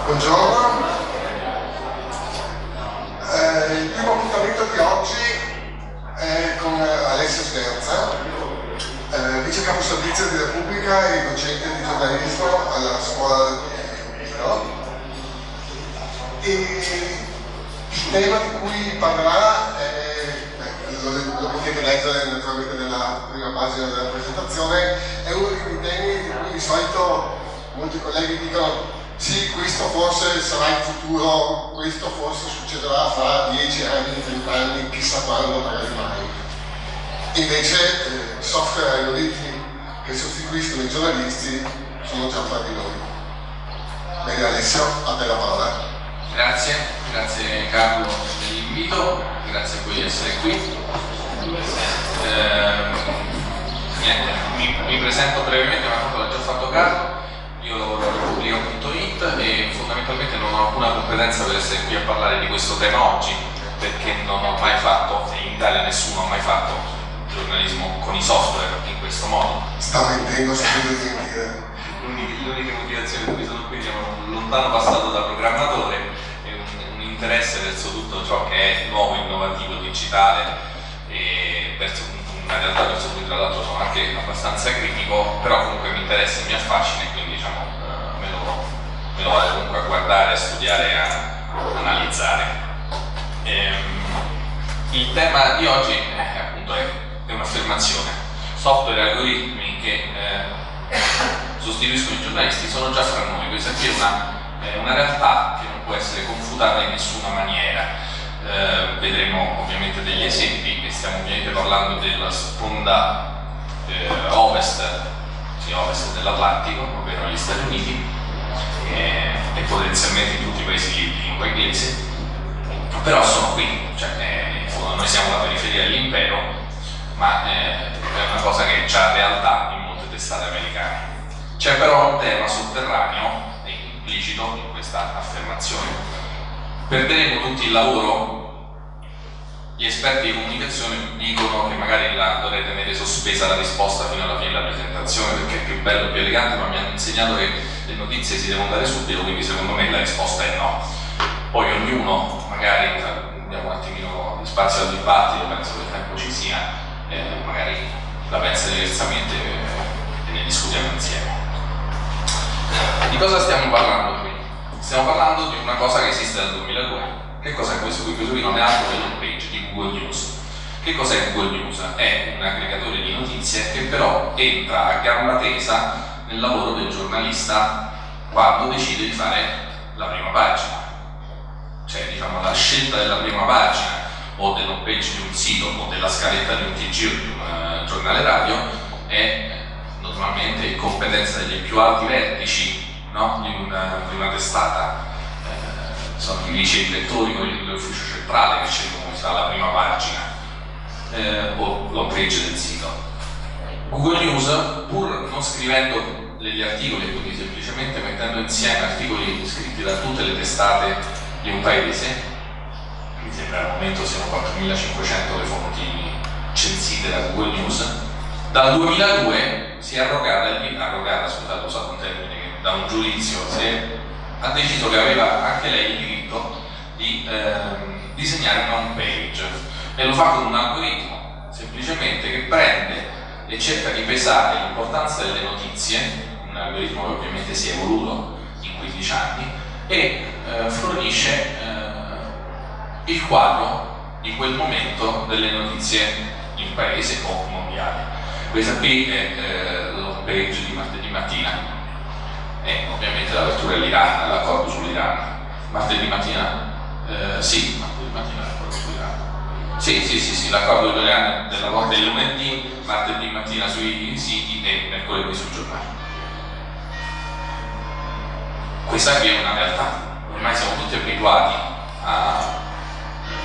Buongiorno. Il primo appuntamento di oggi è con Alessio Sverza, vice capo servizio di Repubblica e docente di giornalismo alla scuola di Pino. E il tema di cui parlerà lo potete leggere naturalmente nella prima pagina della presentazione, è uno di quei temi di cui di solito molti colleghi dicono sì, questo forse sarà il futuro, questo forse succederà fra 10 anni, 30 anni, chissà quando, magari mai. Invece software e algoritmi che sostituiscono i giornalisti sono già fra di noi. Bene Alessio, a te la parola. Grazie Carlo dell'invito, grazie a voi di essere qui. Mi presento brevemente, ma tanto l'ha già fatto Carlo. Io lavoro a Repubblica.it e fondamentalmente non ho alcuna competenza per essere qui a parlare di questo tema oggi, perché non ho mai fatto, e in Italia nessuno ha mai fatto giornalismo con i software in questo modo. Sta mentendo, sapete dire. L'unica motivazione per cui sono qui è un lontano passato da programmatore e un interesse verso tutto ciò che è nuovo, innovativo, digitale e verso una realtà verso cui tra l'altro sono anche abbastanza critico, però comunque mi interessa e mi affascina e quindi diciamo me lo vado comunque a guardare, a studiare e a analizzare. Il tema di oggi appunto è un'affermazione: software e algoritmi che sostituiscono i giornalisti sono già fra noi. Questa qui è una realtà che non può essere confutata in nessuna maniera. Vedremo ovviamente degli esempi, e stiamo ovviamente parlando della sponda ovest dell'Atlantico, ovvero gli Stati Uniti e potenzialmente in tutti i paesi di lingua inglese, però sono qui, cioè in fondo noi siamo la periferia dell'impero, ma è una cosa che è già realtà in molte testate americane. C'è però un tema sotterraneo e implicito in questa affermazione. Perderemo tutti il lavoro? Gli esperti di comunicazione dicono che magari dovrei tenere sospesa la risposta fino alla fine della presentazione perché è più bello, più elegante, ma mi hanno insegnato che le notizie si devono dare subito, quindi secondo me la risposta è no. Poi ognuno, magari diamo un attimino di spazio al dibattito, penso che il tempo ci sia, magari la pensa diversamente e ne discutiamo insieme. Di cosa stiamo parlando qui? Stiamo parlando di una cosa che esiste dal 2002. Che cos'è questo qui? Questo qui non è altro che l'home page di Google News. Che cos'è Google News? È un aggregatore di notizie che però entra a gamba tesa nel lavoro del giornalista quando decide di fare la prima pagina. Cioè, diciamo, la scelta della prima pagina o dell'home page di un sito o della scaletta di un TG o di un giornale radio è normalmente competenza degli più alti vertici, no? di una testata. Sono i vice direttori dell'ufficio centrale che scelgono come si fa la prima pagina o l'home page del sito. Google News, pur non scrivendo degli articoli, quindi semplicemente mettendo insieme articoli scritti da tutte le testate di un paese, mi sembra al momento siano 4.500 le fonti censite da Google News, dal 2002 si è arrogata, scusate, ho usato un termine che da un giudizio, ha deciso che aveva anche lei il diritto di disegnare una home page e lo fa con un algoritmo semplicemente che prende e cerca di pesare l'importanza delle notizie, un algoritmo che ovviamente si è evoluto in 15 anni e fornisce il quadro di quel momento delle notizie in paese o mondiali. Questa qui è l'home page di martedì mattina e ovviamente l'apertura dell'Iran, l'accordo sull'Iran. Martedì mattina, sì, martedì mattina l'accordo sull'Iran. Sì, l'accordo dell'Iran della volta del lunedì, martedì mattina sui siti e mercoledì sul giornale. Questa qui è una realtà, ormai siamo tutti abituati a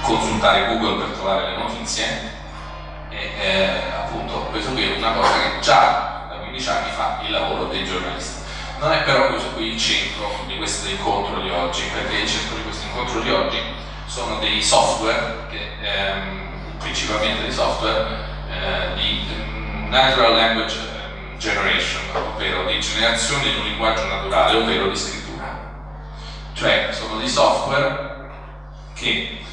consultare Google per trovare le notizie e appunto questo qui è una cosa che già da 15 anni fa il lavoro dei giornalisti. Non è però questo qui il centro di questo incontro di oggi, perché il centro di questo incontro di oggi sono dei software, principalmente dei software di Natural Language Generation, ovvero di generazione di un linguaggio naturale, ovvero di scrittura. cioè sono dei software che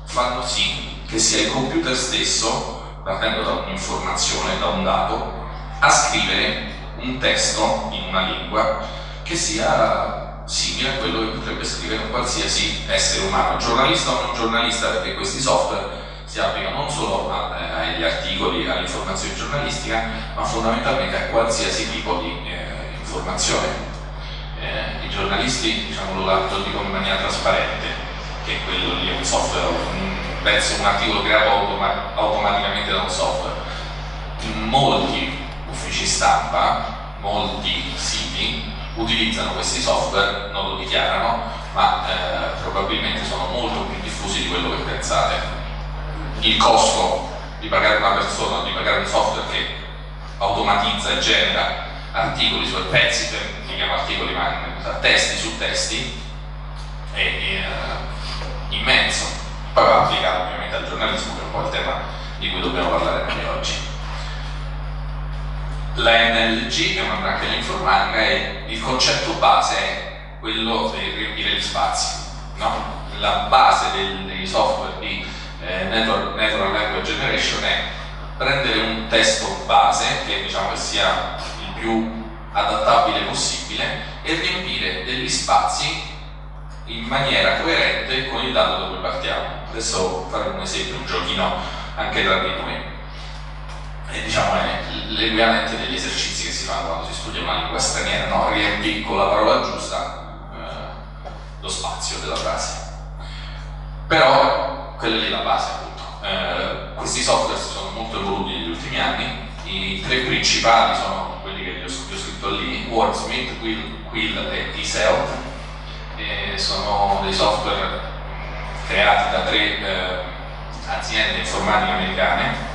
fanno sì che sia il computer stesso, partendo da un'informazione, da un dato, a scrivere un testo in una lingua che sia simile a quello che potrebbe scrivere un qualsiasi essere umano, giornalista o non giornalista, perché questi software si applicano non solo agli articoli, all'informazione giornalistica, ma fondamentalmente a qualsiasi tipo di informazione. I giornalisti, diciamo, lo dicono in maniera trasparente, che quello lì è un software, un articolo creato automaticamente da un software. Molti uffici stampa, molti siti utilizzano questi software, non lo dichiarano, ma probabilmente sono molto più diffusi di quello che pensate. Il costo di pagare una persona, di pagare un software che automatizza e genera articoli su pezzi, li chiamo articoli, ma testi su testi, è immenso. Poi va applicato ovviamente al giornalismo, che è un po' il tema di cui dobbiamo parlare anche oggi. La NLG è una branca dell'informatica e il concetto base è quello di riempire gli spazi, no? La base dei software di Natural Language Generation è prendere un testo base, che diciamo che sia il più adattabile possibile, e riempire degli spazi in maniera coerente con il dato da cui partiamo. Adesso faremo un esempio, un giochino anche tra di noi. E diciamo è l'equivalente degli esercizi che si fanno quando si studia una lingua straniera, no? Riempi con la parola giusta lo spazio della frase. Però quella lì è la base, appunto. Questi software sono molto evoluti negli ultimi anni. I tre principali sono quelli che vi ho scritto lì: Wordsmith, Quill e eSelf. Sono dei software creati da tre aziende informatiche americane.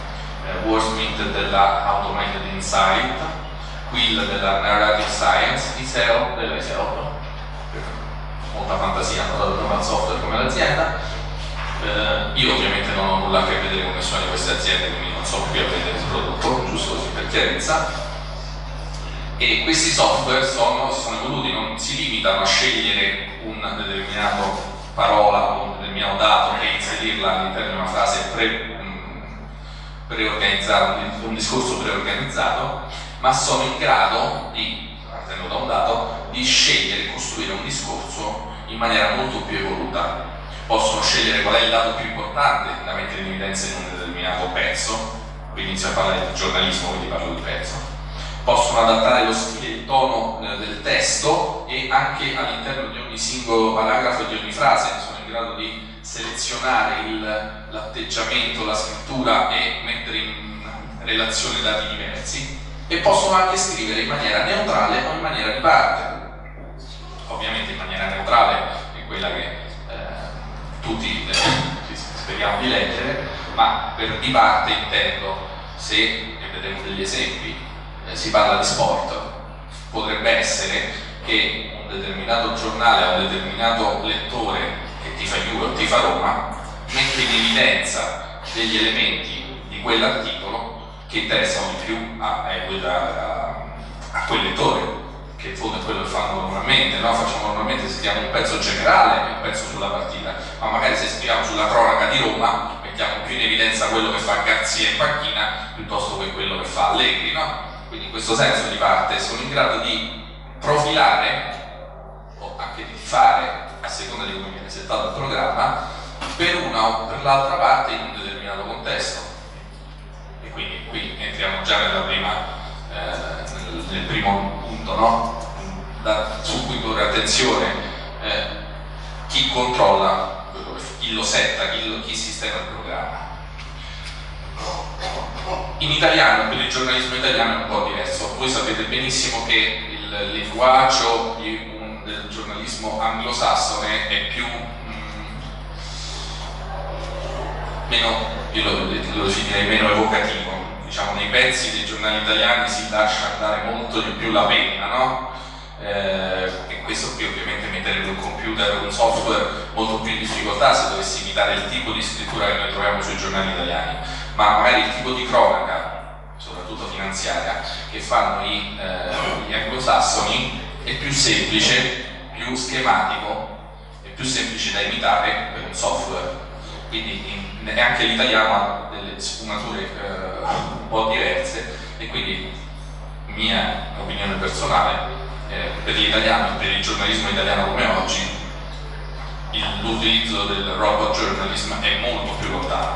Wordsmith della Automated Insight, Quill della Narrative Science, eSelf della eSelf, molta fantasia hanno dato nome al software come l'azienda. Io ovviamente non ho nulla a che vedere con nessuna di queste aziende, quindi non sono qui a vedere il prodotto, giusto così per chiarezza. E questi software si sono evoluti, non si limitano a scegliere una determinata parola o un determinato dato e inserirla all'interno di una frase preorganizzata, un discorso preorganizzato, ma sono in grado di, partendo da un dato, di scegliere e costruire un discorso in maniera molto più evoluta. Possono scegliere qual è il dato più importante da mettere in evidenza in un determinato pezzo, qui inizio a parlare di giornalismo, quindi parlo di pezzo. Possono adattare lo stile, il tono del testo, e anche all'interno di ogni singolo paragrafo e di ogni frase sono in grado di selezionare l'atteggiamento, la scrittura e mettere in relazione dati diversi, e possono anche scrivere in maniera neutrale o in maniera di parte. Ovviamente in maniera neutrale è quella che tutti speriamo di leggere, ma per di parte intendo, se, e vedremo degli esempi, si parla di sport, potrebbe essere che un determinato giornale o un determinato lettore che tifa Juve o tifa Roma mette in evidenza degli elementi di quell'articolo che interessano di più a quel lettore, che in fondo è quello che fanno normalmente, no? Facciamo normalmente, scriviamo un pezzo generale e un pezzo sulla partita, ma magari se scriviamo sulla cronaca di Roma mettiamo più in evidenza quello che fa Garzia in panchina piuttosto che quello che fa Allegri, no? Quindi in questo senso di parte sono in grado di profilare o anche di fare, a seconda di come viene settato il programma, per una o per l'altra parte in un determinato contesto. E quindi qui entriamo già nel primo punto, no? Su cui porre attenzione, chi controlla, chi lo setta, chi sistema il programma. In italiano, per il giornalismo italiano è un po' diverso. Voi sapete benissimo che il linguaggio del giornalismo anglosassone è più io lo definirei meno evocativo. Diciamo, nei pezzi dei giornali italiani si lascia andare molto di più la penna, no? E questo qui ovviamente metterebbe un computer, un software molto più in difficoltà se dovessi imitare il tipo di scrittura che noi troviamo sui giornali italiani, ma magari il tipo di cronaca, soprattutto finanziaria, che fanno gli anglosassoni è più semplice, più schematico e più semplice da imitare per un software. Quindi anche l'italiano ha delle sfumature un po' diverse, e quindi mia opinione personale, per l'italiano e per il giornalismo italiano come oggi l'utilizzo del robot journalism è molto più lontano.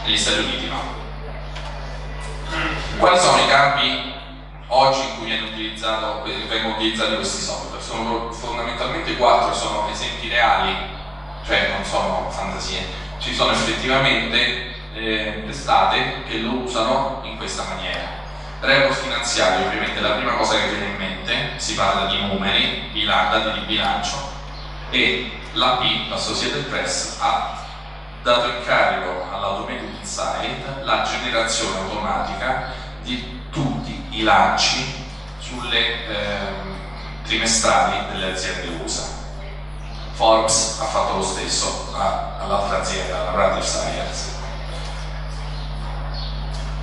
Negli Stati Uniti no. Quali sono i campi oggi in cui vengono utilizzati questi software? Sono fondamentalmente 4, sono esempi reali, cioè non sono fantasie. Ci sono effettivamente testate che lo usano in questa maniera. Report finanziario, ovviamente la prima cosa che viene in mente, si parla di numeri, dati di bilancio, e l'AP, l'Associated Press, ha dato in carico all'Automated Insight la generazione automatica di tutti i lanci sulle trimestrali delle aziende USA. Forbes ha fatto lo stesso all'altra azienda, la Bradley Science.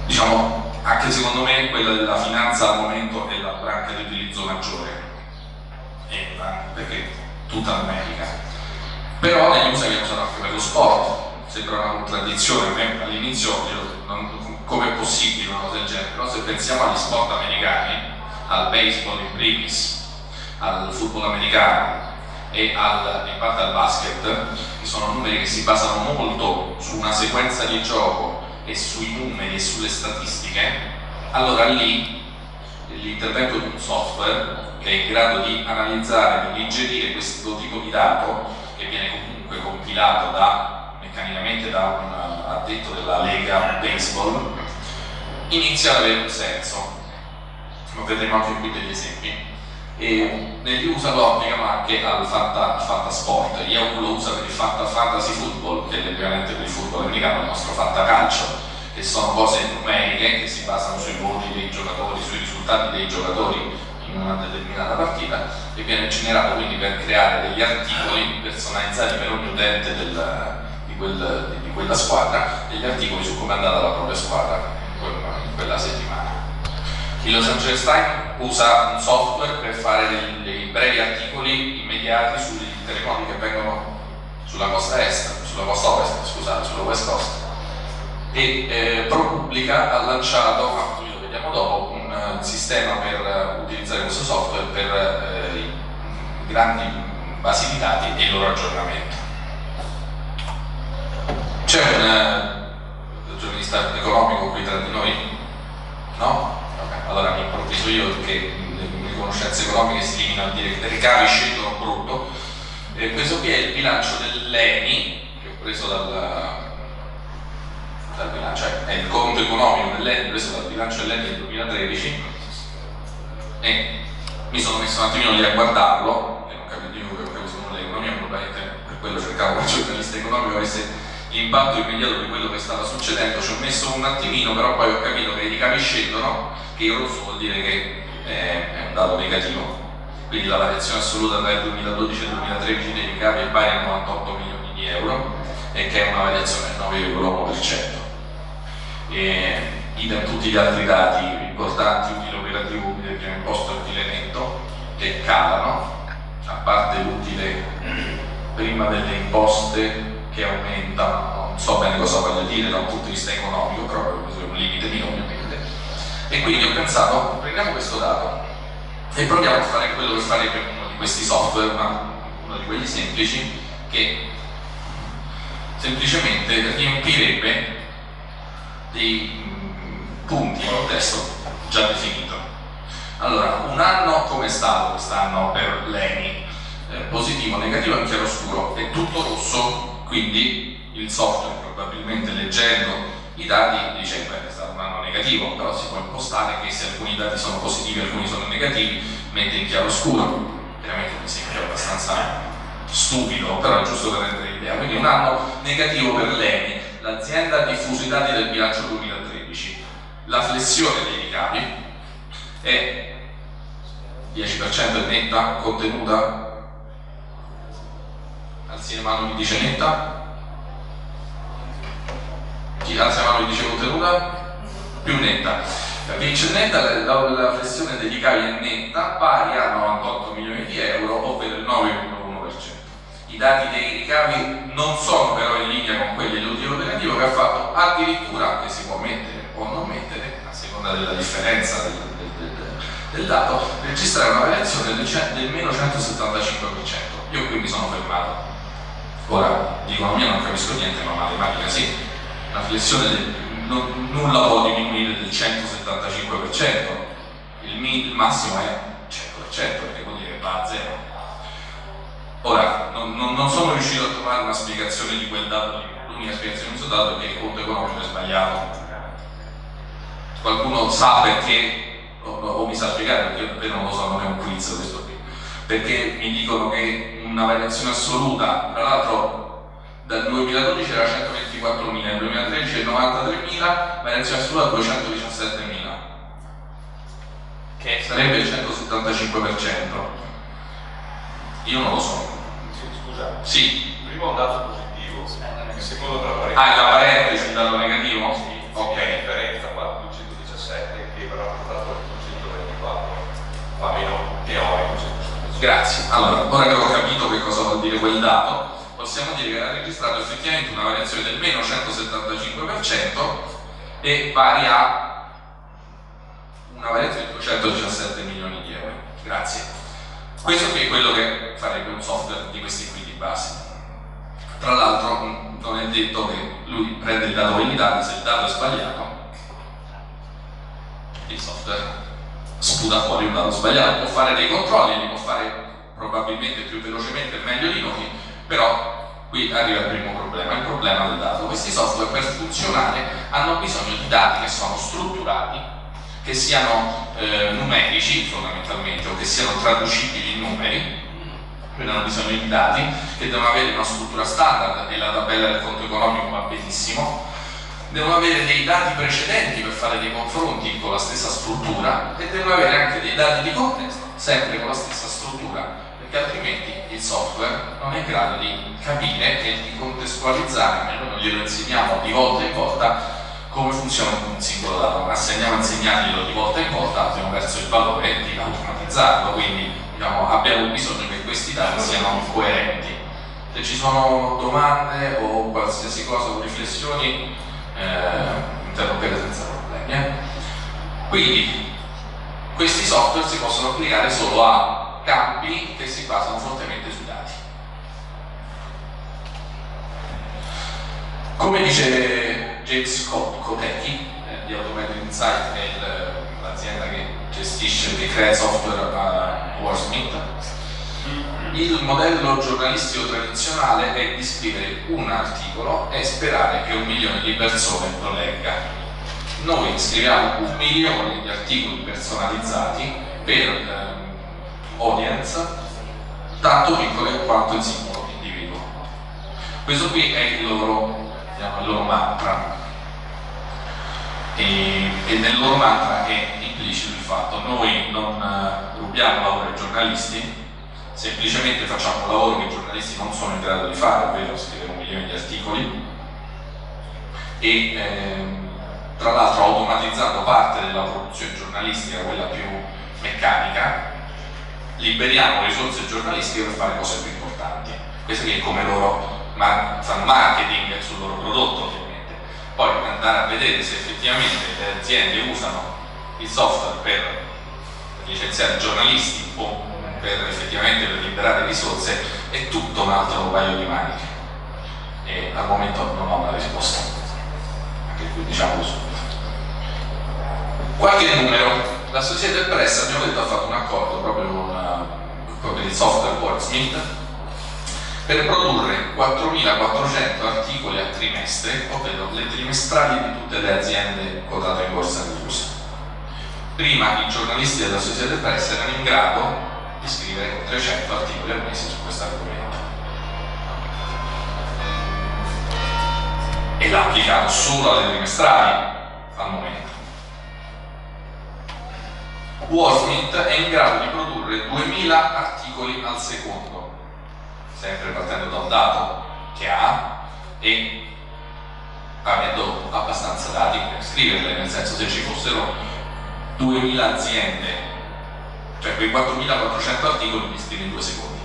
Diciamo, anche secondo me quella della finanza al momento è la branca di utilizzo maggiore, perché tutta l'America. Però negli USA viene usato anche per lo sport. Sembra una contraddizione, all'inizio come è possibile una cosa del genere, però se pensiamo agli sport americani, al baseball in primis, al football americano e in parte al basket, che sono numeri che si basano molto su una sequenza di gioco e sui numeri e sulle statistiche, allora lì l'intervento di un software che è in grado di analizzare, di digerire questo tipo di dato, che viene comunque compilato meccanicamente da un addetto della lega baseball, inizia ad avere un senso. Lo vedremo anche qui degli esempi. E negli USA lo applicano anche al fatta sport. Yahoo lo usa per il fatta fantasy football, che è l'equivalente per il football americano, il nostro fatta calcio, che sono cose numeriche che si basano sui voti dei giocatori, sui risultati dei giocatori in una determinata partita, e viene generato quindi per creare degli articoli personalizzati per ogni utente di quella squadra, degli articoli su come è andata la propria squadra in quella settimana. Il Los Angeles Times usa un software per fare dei brevi articoli immediati sui terremoti che vengono sulla costa ovest, sulla West Coast, e ProPublica ha lanciato, lo vediamo dopo, un sistema per utilizzare questo software per i grandi basi di dati e il loro aggiornamento. C'è un giornalista economico qui tra di noi? No? Okay. Allora mi improvviso io, che le mie conoscenze economiche si limitano a dire che i ricavi scendono brutto. Questo qui è il bilancio dell'ENI, che ho preso dal bilancio, è il conto economico dell'ENI preso dal bilancio dell'ENI del 2013, e mi sono messo un attimino lì a guardarlo, e non capivo nulla di economia, probabilmente per quello cercavo un giornalista economico avesse l'impatto immediato di quello che stava succedendo. Ci ho messo un attimino, però poi ho capito che i ricavi scendono, che il rosso vuol dire che è un dato negativo, quindi la variazione assoluta tra il 2012 e il 2013 dei ricavi è pari a 98 milioni di euro, e che è una variazione del 9,1%. Idem tutti gli altri dati importanti, utile operativo, utile primo imposto e utile netto, che calano, a parte l'utile prima delle imposte che aumenta, non so bene cosa voglio dire da un punto di vista economico, però è un limite minimo ovviamente. E quindi ho pensato, prendiamo questo dato e proviamo a fare quello che farebbe uno di questi software, ma uno di quelli semplici, che semplicemente riempirebbe dei punti in un testo già definito. Allora, un anno come è stato quest'anno per l'ENI? Positivo, negativo e chiaroscuro, è tutto rosso, quindi il software probabilmente leggendo i dati dice che è stato un anno negativo, però si può impostare che se alcuni dati sono positivi e alcuni sono negativi mette in chiaroscuro. Veramente un esempio abbastanza stupido, però è giusto per rendere l'idea. Quindi un anno negativo per l'ENI, l'azienda ha diffuso i dati del bilancio 2013, la flessione dei ricavi è 10% netta, contenuta. Alzi le mano chi dice netta, chi alza le mano chi dice contenuta, più netta. Vince netta, la flessione dei ricavi è netta, pari a 98 milioni di euro, ovvero il 9,1%. I dati dei ricavi non sono però in linea con quelli dell'utile operativo, che ha fatto addirittura, che si può mettere o non mettere, a seconda della differenza del dato, registrare una variazione del meno 175%. Io qui mi sono fermato. Ora, di economia non capisco niente, ma matematica sì. Una flessione nulla può diminuire del 175%, il massimo è 100%, perché vuol dire che va a zero. Ora, non sono riuscito a trovare una spiegazione di quel dato, l'unica spiegazione di questo dato è che il conto economico è sbagliato. Qualcuno sa perché, o mi sa spiegare, perché io davvero non lo so, non è un quiz questo qui, perché mi dicono che una variazione assoluta, tra l'altro dal 2012 era 124.000, nel 2013 è 93.000, variazione assoluta 217.000, che sarebbe il 175%. Io non lo so. Scusa, Sì. prima un dato positivo, il secondo tra parentesi. Ah, la parentesi, il dato negativo? Sì, ok. La differenza qua 217 che verrà portato al 224, fa meno teorico. Grazie. Allora, ora che ho capito che cosa vuol dire quel dato, possiamo dire che ha registrato effettivamente una variazione del meno 175% e pari a una variazione di 217 milioni di euro. Grazie. Questo qui è quello che farebbe un software di questi qui di base. Tra l'altro non è detto che lui prende il dato validato, se il dato è sbagliato il software sputa fuori un dato sbagliato, può fare dei controlli, li può fare probabilmente più velocemente e meglio di noi, però qui arriva il primo problema, il problema del dato. Questi software per funzionare hanno bisogno di dati che sono strutturati, che siano numerici fondamentalmente, o che siano traducibili in numeri, quindi hanno bisogno di dati che devono avere una struttura standard, e la tabella del conto economico va benissimo, devono avere dei dati precedenti per fare dei confronti con la stessa struttura e devono avere anche dei dati di contesto, sempre con la stessa struttura, perché altrimenti il software non è in grado di capire e di contestualizzare, noi non glielo insegniamo di volta in volta come funziona un singolo dato, ma se andiamo a insegnarglielo di volta in volta abbiamo perso il valore di automatizzarlo, quindi diciamo, abbiamo bisogno che questi dati siano coerenti. Se ci sono domande o qualsiasi cosa o riflessioni, interrompere senza problemi. Quindi questi software si possono applicare solo a campi che si basano fortemente sui dati. Come dice James Kotecki di Automated Insight, che è l'azienda che gestisce, che crea software a Wordsmith, il modello giornalistico tradizionale è di scrivere un articolo e sperare che 1 milione di persone lo legga. Noi scriviamo 1 milione di articoli personalizzati per audience tanto piccole quanto il singolo individuo. Questo qui è il loro mantra, e nel loro mantra è implicito il fatto: noi non rubiamo lavoro ai giornalisti, semplicemente facciamo un lavoro che i giornalisti non sono in grado di fare, ovvero scrivere 1 milione di articoli, e tra l'altro automatizzando parte della produzione giornalistica, quella più meccanica, liberiamo risorse giornalistiche per fare cose più importanti. Questo è come loro fanno marketing sul loro prodotto, ovviamente. Poi andare a vedere se effettivamente le aziende usano il software per licenziare giornalisti o effettivamente per liberare risorse è tutto un altro paio di maniche, e al momento non ho una risposta, anche qui diciamo subito. Qualche numero: la Associated Press, abbiamo detto, ha fatto un accordo proprio con il software Wordsmith per produrre 4.400 articoli a trimestre, ovvero le trimestrali di tutte le aziende quotate in borsa di USA. Prima i giornalisti della Associated Press erano in grado di scrivere 300 articoli al mese su questo argomento, e l'ha applicato solo alle trimestrali al momento. Wordsmith è in grado di produrre 2000 articoli al secondo, sempre partendo da un dato che ha e avendo abbastanza dati per scriverle, nel senso, se ci fossero 2000 aziende, cioè quei 4400 articoli li scrive in 2 secondi.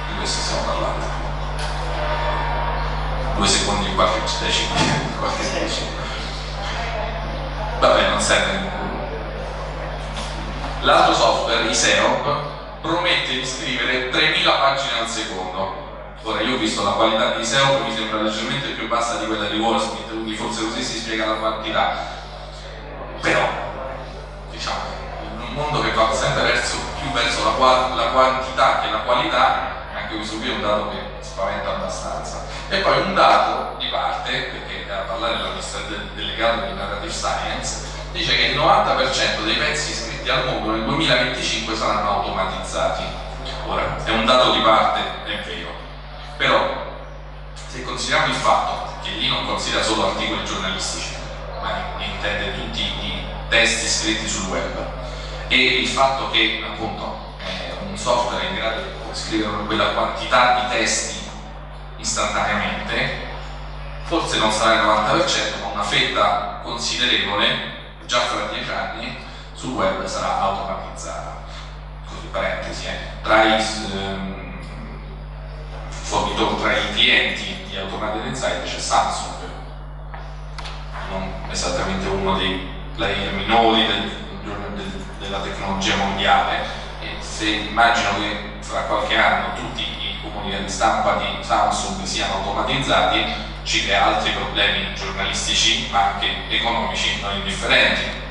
Di questo stiamo parlando. 2 secondi e qualche decimo. Vabbè, non serve. L'altro software, ISEOP, promette di scrivere 3000 pagine al secondo. Ora, io ho visto la qualità di ISEOP, mi sembra leggermente più bassa di quella di Wallsmith, quindi forse così si spiega la quantità. Però, diciamo, in un mondo che va sempre più verso la quantità che la qualità, anche questo qui è un dato che spaventa abbastanza. E poi un dato di parte, perché a parlare l'amministratore delegato di Narrative Science, dice che il 90% dei pezzi scritti al mondo nel 2025 saranno automatizzati. Ora, è un dato di parte, è vero, però se consideriamo il fatto che lì non considera solo articoli giornalistici, ma intende tutti i testi scritti sul web, e il fatto che appunto un software è in grado di scrivere quella quantità di testi istantaneamente, forse non sarà il 90%, ma una fetta considerevole già fra 10 anni sul web sarà automatizzata. Così, parentesi, tra i clienti di Automated Insight c'è Samsung, non esattamente uno dei player minori della tecnologia mondiale, e se immagino che fra qualche anno tutti i comunicati di stampa di Samsung siano automatizzati, ci crea altri problemi giornalistici ma anche economici non indifferenti.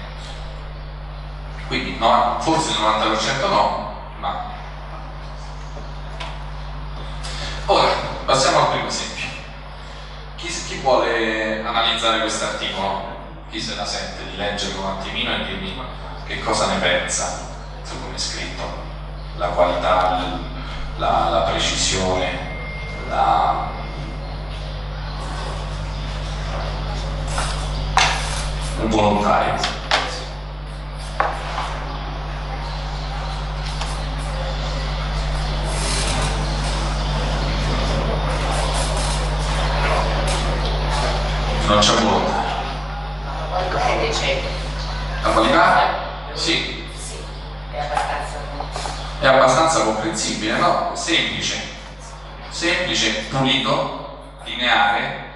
Quindi no, forse il 90% no, ma... Ora, passiamo al primo esempio. Chi vuole analizzare questo articolo? Chi se la sente di leggerlo un attimino e dirmi che cosa ne pensa su come è scritto? La qualità, la precisione, un volontario. Non c'è volontario. Che dice? La qualità? Sì. Sì, è abbastanza. È abbastanza comprensibile, no? Semplice, pulito, lineare,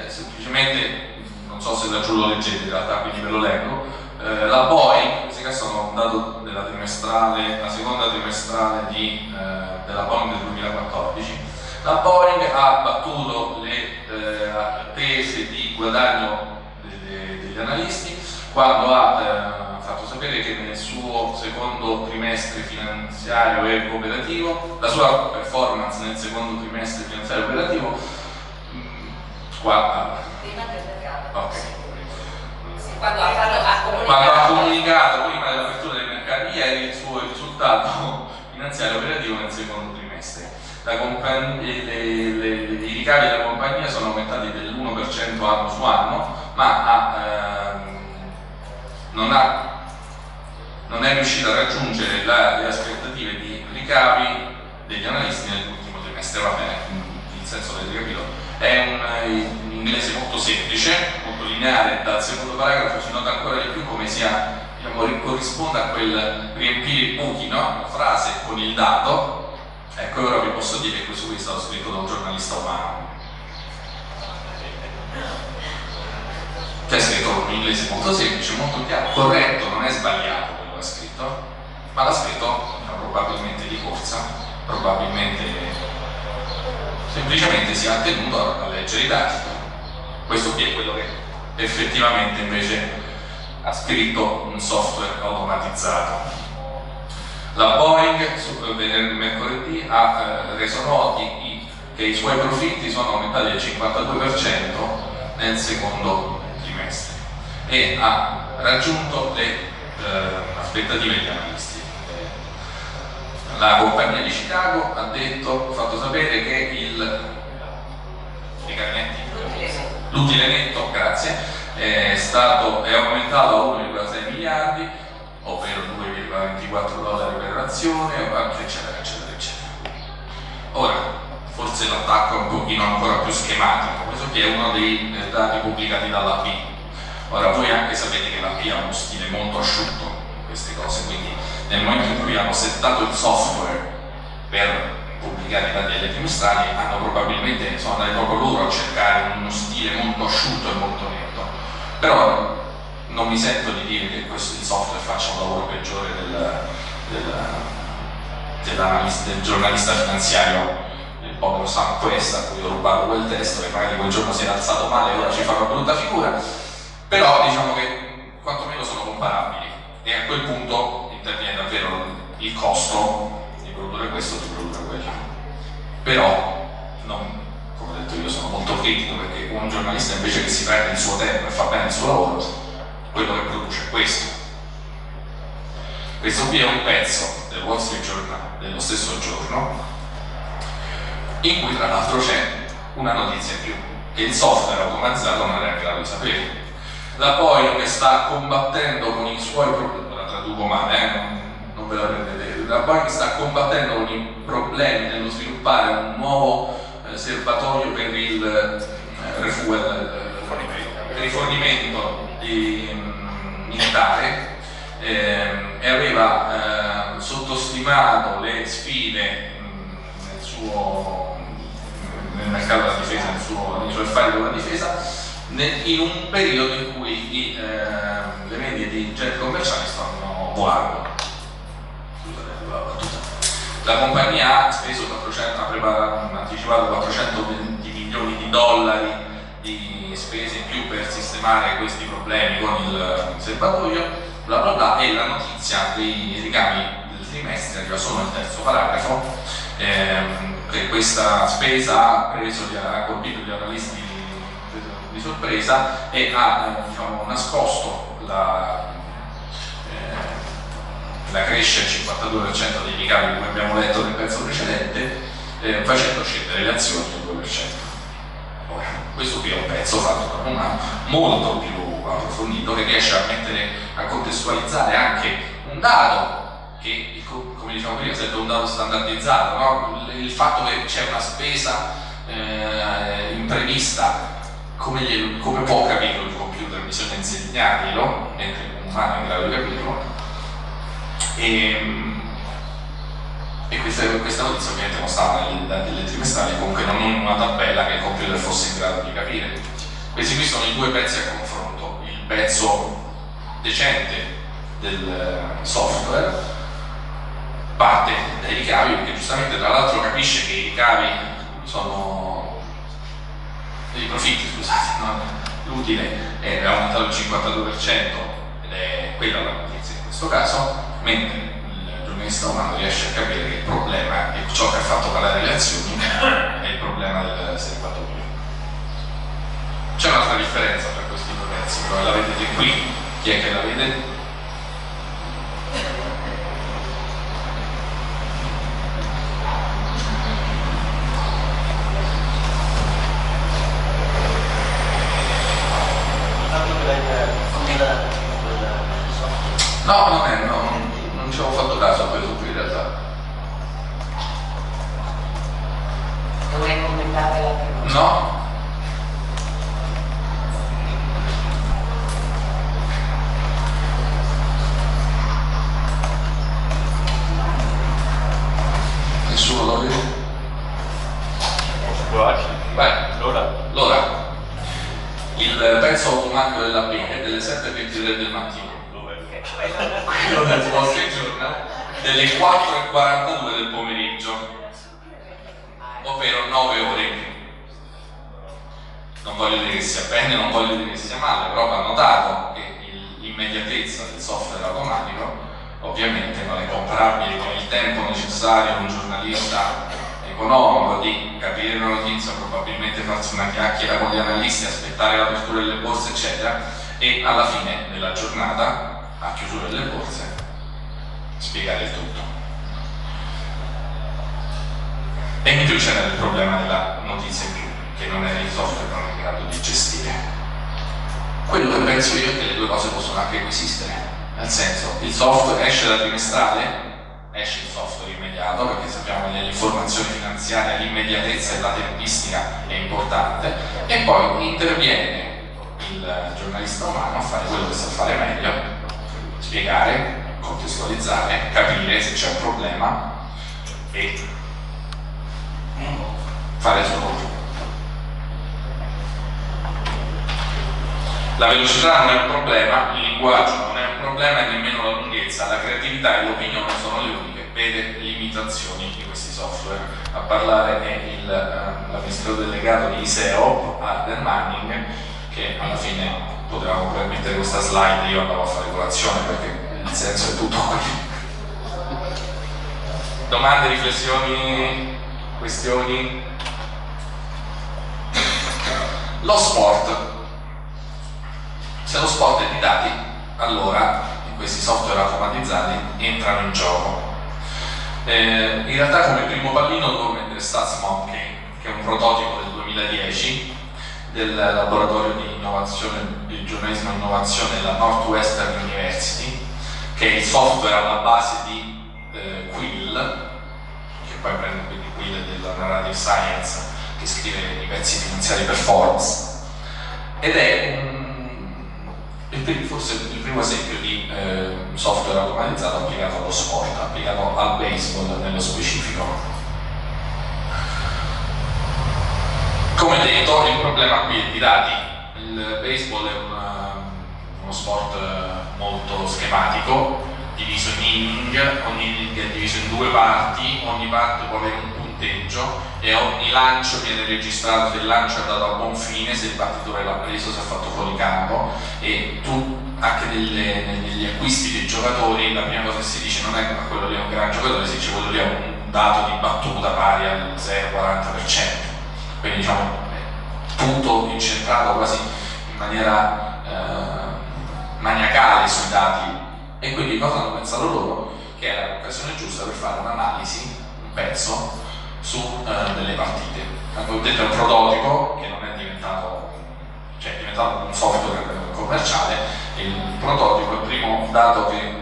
semplicemente, non so se da giù lo leggete in realtà, quindi ve lo leggo. La Boeing, in questo caso sono un dato della trimestrale, la seconda trimestrale della Boeing del 2014. La Boeing ha battuto le attese di guadagno degli analisti quando ha fatto sapere che nel suo secondo trimestre finanziario e operativo, la sua performance nel secondo trimestre finanziario e operativo, quando ha comunicato prima dell'apertura dei mercati ieri il suo risultato finanziario e operativo nel secondo trimestre. I ricavi della compagnia sono aumentati dell'1% anno su anno, ma non è riuscita a raggiungere le aspettative di ricavi degli analisti nell'ultimo trimestre. Va bene, il senso avete capito. È un inglese molto semplice, molto lineare, dal secondo paragrafo si nota ancora di più come sia, diciamo, corrisponde a quel riempire i buchi, no? La frase con il dato. Ecco, ora vi posso dire che questo qui è stato scritto da un giornalista umano. C'è scritto in inglese molto semplice, molto chiaro, corretto, non è sbagliato quello che ha scritto, ma l'ha scritto probabilmente di corsa, probabilmente semplicemente si è attenuto a leggere i dati. Questo qui è quello che effettivamente invece ha scritto un software automatizzato. La Boeing mercoledì ha reso noti che i suoi profitti sono aumentati del 52% nel secondo trimestre e ha raggiunto le aspettative degli analisti. La compagnia di Chicago ha fatto sapere che l'utile netto, grazie, è aumentato a 1,6 miliardi, ovvero $2,24 per azione, eccetera, eccetera, eccetera. Ora, forse l'attacco è un pochino ancora più schematico, questo qui è uno dei dati pubblicati dall'AP. Ora voi anche sapete che la PIA ha uno stile molto asciutto in queste cose, quindi nel momento in cui hanno settato il software per pubblicare i dati delle trimestrali, probabilmente sono andati proprio loro a cercare uno stile molto asciutto e molto netto. Però non mi sento di dire che il software faccia un lavoro peggiore del giornalista finanziario, il povero Sam Quest, a cui ho rubato quel testo, che magari quel giorno si è alzato male e ora ci fa una brutta figura, però diciamo che quantomeno sono comparabili, e a quel punto interviene davvero il costo di produrre questo o di produrre quello. Però, come ho detto io, sono molto critico, perché un giornalista, invece che si prende il suo tempo e fa bene il suo lavoro, quello che produce è questo. Questo qui è un pezzo del Wall Street Journal dello stesso giorno, in cui tra l'altro c'è una notizia in più, che il software automatizzato non era in grado di sapere. La Boeing che sta combattendo con i suoi problemi, la traduco male, non ve la prendete, la Boeing sta combattendo con i problemi nello sviluppare un nuovo serbatoio per il rifornimento militare, e aveva sottostimato le sfide nel mercato della difesa, nei suoi affari con la difesa, in un periodo in cui le medie di jet commerciali stanno volando. Scusate la battuta. La compagnia ha speso ha anticipato 420 milioni di dollari di spese in più per sistemare questi problemi con il serbatoio, bla bla bla, e la notizia dei ricavi del trimestre arriva solo nel terzo paragrafo, che questa spesa ha colpito gli analisti di sorpresa e ha nascosto la crescita del 52% dei ricavi, come abbiamo letto nel pezzo precedente, facendo scendere le azioni del 2%. Ora, questo qui è un pezzo fatto da una molto più approfondito, che riesce a contestualizzare anche un dato che, come diciamo prima, è un dato standardizzato, no? Il fatto che c'è una spesa imprevista, come può capirlo il computer? Bisogna insegnarglielo, mentre un umano è in grado di capirlo. E questa notizia ovviamente non stava nelle trimestrali, comunque non in una tabella che il computer fosse in grado di capire. Questi qui sono i due pezzi a confronto: il pezzo decente del software parte dai ricavi, perché giustamente tra l'altro capisce che i ricavi sono i profitti, scusate, no? L'utile è aumentato del 52% ed è quella la notizia in questo caso, mentre il giornalista umano riesce a capire che il problema è ciò che ha fatto calare le azioni, è il problema del serbatoio. C'è un'altra differenza tra questi due pezzi, però la vedete qui. Chi è che la vede? No, non ci avevo fatto caso a questo qui in realtà. Dovrei commentare la prima. No? Nessuno lo vede? Vai. Allora, il pezzo automatico della B è delle 7:23 del mattino. Quello del Wall Street Journal delle 4:42 del pomeriggio, ovvero 9 ore in più. Non voglio dire che sia bene, non voglio dire che sia male, però va notato che l'immediatezza del software automatico ovviamente non è comparabile con il tempo necessario a un giornalista economico di capire la notizia, probabilmente farsi una chiacchiera con gli analisti, aspettare l'apertura delle borse eccetera, e alla fine della giornata, a chiusura delle borse, spiegare il tutto. E in più c'era il problema della notizia in più, che non è il software non è in grado di gestire. Quello che penso io è che le due cose possono anche coesistere, nel senso, il software esce da trimestrale, esce il software immediato, perché sappiamo che nelle informazioni finanziarie l'immediatezza e la tempistica è importante, e poi interviene il il giornalista umano a fare quello che sa fare meglio: spiegare, contestualizzare, capire se c'è un problema e fare il suo lavoro. La velocità non è un problema, il linguaggio non è un problema e nemmeno la lunghezza, la creatività e l'opinione sono le uniche vere limitazioni di questi software. A parlare è l'amministratore delegato di ISEOP, Arden Manning, che alla fine potevamo pure mettere questa slide, io andavo a fare colazione perché il senso è tutto qui. Domande, riflessioni, questioni? Lo sport. Se lo sport è di dati, allora questi software automatizzati entrano in gioco. In realtà come primo pallino devo mettere StatsMonkey, che è un prototipo del 2010 del laboratorio di innovazione, di giornalismo e innovazione della Northwestern University, che è il software alla base di Quill, che poi prende quindi Quill della Narrative Science, che scrive i pezzi finanziari per Forbes, ed è forse il primo esempio di software automatizzato applicato allo sport, applicato al baseball nello specifico. Come detto, il problema qui è di dati. Il baseball è uno sport molto schematico, diviso in inning, ogni inning è diviso in 2 parti, ogni parte può avere un punteggio e ogni lancio viene registrato se il lancio è andato a buon fine, se il battitore l'ha preso, se ha fatto fuori campo, e tu anche negli acquisti dei giocatori la prima cosa che si dice non è che quello lì è un gran giocatore, si dice quello lì è un dato di battuta pari al 0,40%, quindi diciamo tutto incentrato quasi in maniera maniacale sui dati, e quindi cosa hanno pensato loro? Che era l'occasione giusta per fare un'analisi, un pezzo su delle partite. Come ho detto, è un prototipo che non è diventato, cioè è diventato un software commerciale, e il prototipo è il primo dato che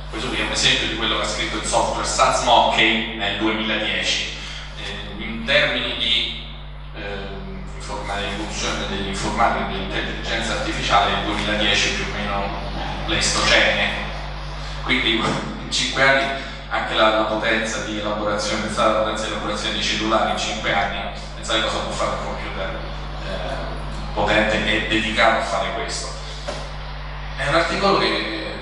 questo qui è un esempio di quello che ha scritto il software StatsMonkey nel 2010. In termini di evoluzione dell'informatica e dell'intelligenza artificiale, nel 2010 è più o meno l'Eistocene, quindi in 5 anni anche la potenza di elaborazione, pensare alla potenza di elaborazione di cellulari in 5 anni, pensare cosa può fare un computer potente e dedicato a fare questo. È un articolo che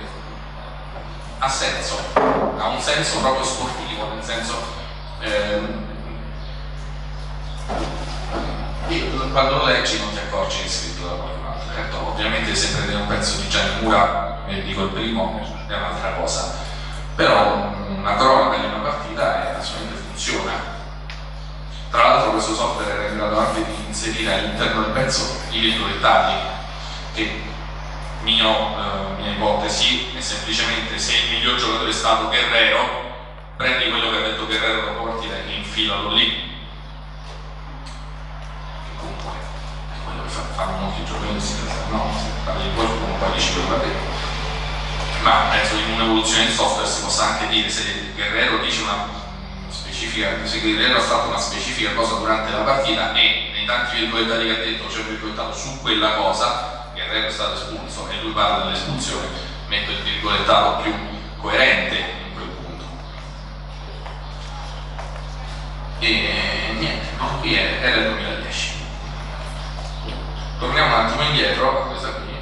ha senso, ha un senso proprio sportivo, nel senso quando lo leggi non ti accorgi che è scritto da qualcun altro. Certo, ovviamente se prendete un pezzo di Gianni Mura, dico il primo, è un'altra cosa, però una cronaca di una partita assolutamente funziona. Tra l'altro questo software era in grado anche di inserire all'interno del pezzo i virgolettati, che mia ipotesi è semplicemente: se il miglior giocatore è stato Guerrero, prendi quello che ha detto Guerrero dopo partita e infilalo lì. Comunque è quello che fanno molti giocatori, no? Se parli di qualcuno poi dici quello che ha detto. Ma penso che in un'evoluzione del software si possa anche dire, se Guerrero dice una specifica, se Guerrero ha fatto una specifica cosa durante la partita e nei tanti virgolettati che ha detto c'è un virgolettato su quella cosa, Guerrero è stato espulso e lui parla dell'espulsione, metto il virgolettato più coerente in quel punto. E niente, qui era il 2010. Torniamo un attimo indietro a questa qui,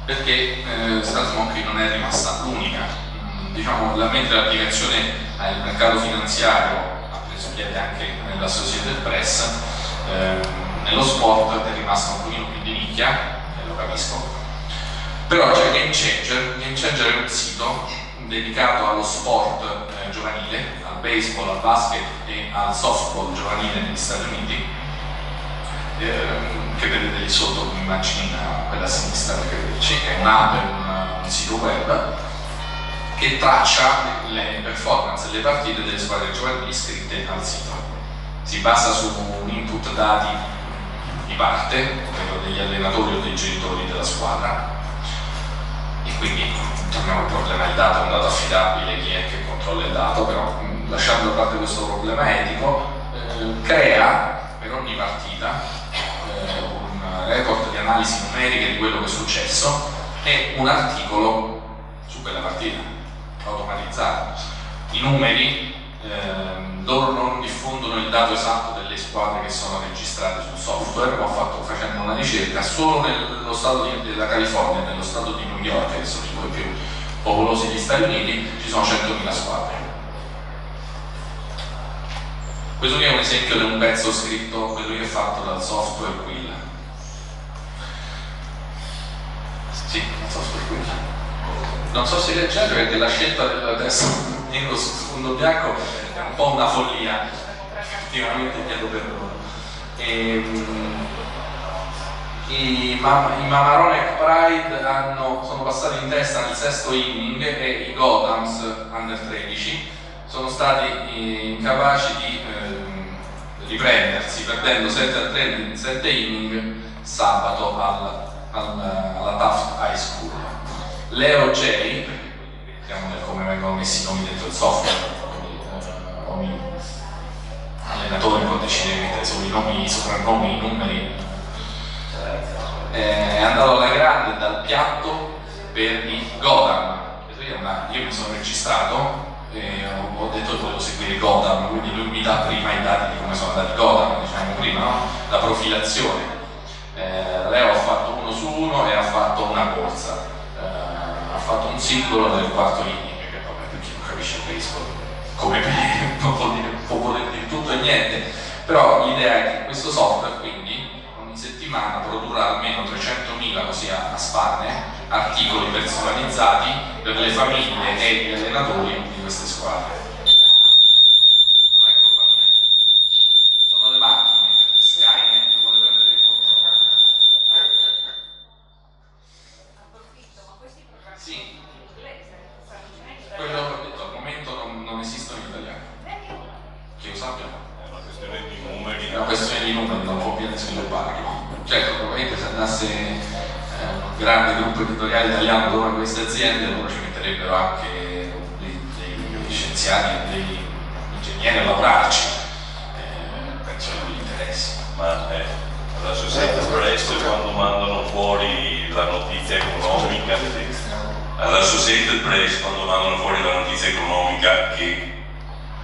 perché StatsMonkey non è rimasta l'unica. Diciamo, mentre l'applicazione al mercato finanziario ha preso piede anche nell'Associated Press, nello sport è rimasta un pochino più di nicchia, lo capisco. Però c'è Game Changer. Game Changer è un sito dedicato allo sport giovanile, al baseball, al basket e al softball giovanile negli Stati Uniti, che vedete lì sotto come immagini, quella a sinistra, è un'app, un sito web che traccia le performance e le partite delle squadre giovanili iscritte al sito. Si basa su un input dati di parte, ovvero degli allenatori o dei genitori della squadra, e quindi torniamo al problema del dato, è un dato affidabile, chi è che controlla il dato, però lasciando a parte questo problema etico, crea per ogni partita un report di analisi numeriche di quello che è successo e un articolo su quella partita automatizzato. I numeri loro non diffondono il dato esatto delle squadre che sono registrate sul software, ma facendo una ricerca solo nello stato della California e nello stato di New York, che sono i due più popolosi degli Stati Uniti, ci sono 100.000 squadre. Questo qui è un esempio di un pezzo scritto, quello che è fatto dal software Quill. Sì, il software Quill. Non so se leggete perché la scelta del testo nero su sfondo bianco è un po' una follia, effettivamente chiedo perdono. I Mamaroneck Pride sono passati in testa nel sesto inning e i Gothams Under 13 sono stati incapaci di riprendersi, perdendo 7-3 in 7 inning sabato alla Taft High School. Leo J, vediamo come vengono messi i nomi dentro il software, ogni allenatore può decidere solo i nomi, i soprannomi, i numeri. È andato alla grande dal piatto per i Gotham. Io mi sono registrato e ho detto che volevo seguire Gotham, quindi lui mi dà prima i dati di come sono andati Gotham, diciamo prima, no? La profilazione. Leo ha fatto 1 su 1 e ha fatto una corsa, ha fatto un singolo nel quarto inning, che vabbè, per chi non capisce il baseball, come me, può voler dire tutto e niente, però l'idea è che questo software quindi ogni settimana produrrà almeno 300.000, così a spanne, articoli personalizzati per le famiglie e gli allenatori di queste squadre. Non è colpa mia, sono le macchine, Skynet vuole prendere il controllo. Sì, quello che ho detto, al momento non esistono in italiano, che io sappia. È una questione di numeri. È una questione di numeri, non può più svilupparlo. Certo, probabilmente se andasse un grande gruppo editoriale italiano dove queste aziende, loro ci metterebbero anche dei scienziati e degli ingegneri a lavorarci. Penso che non gli interessi. Ma all'Associated Press quando mandano fuori la notizia economica, all'Associated Press quando mandano fuori la notizia economica che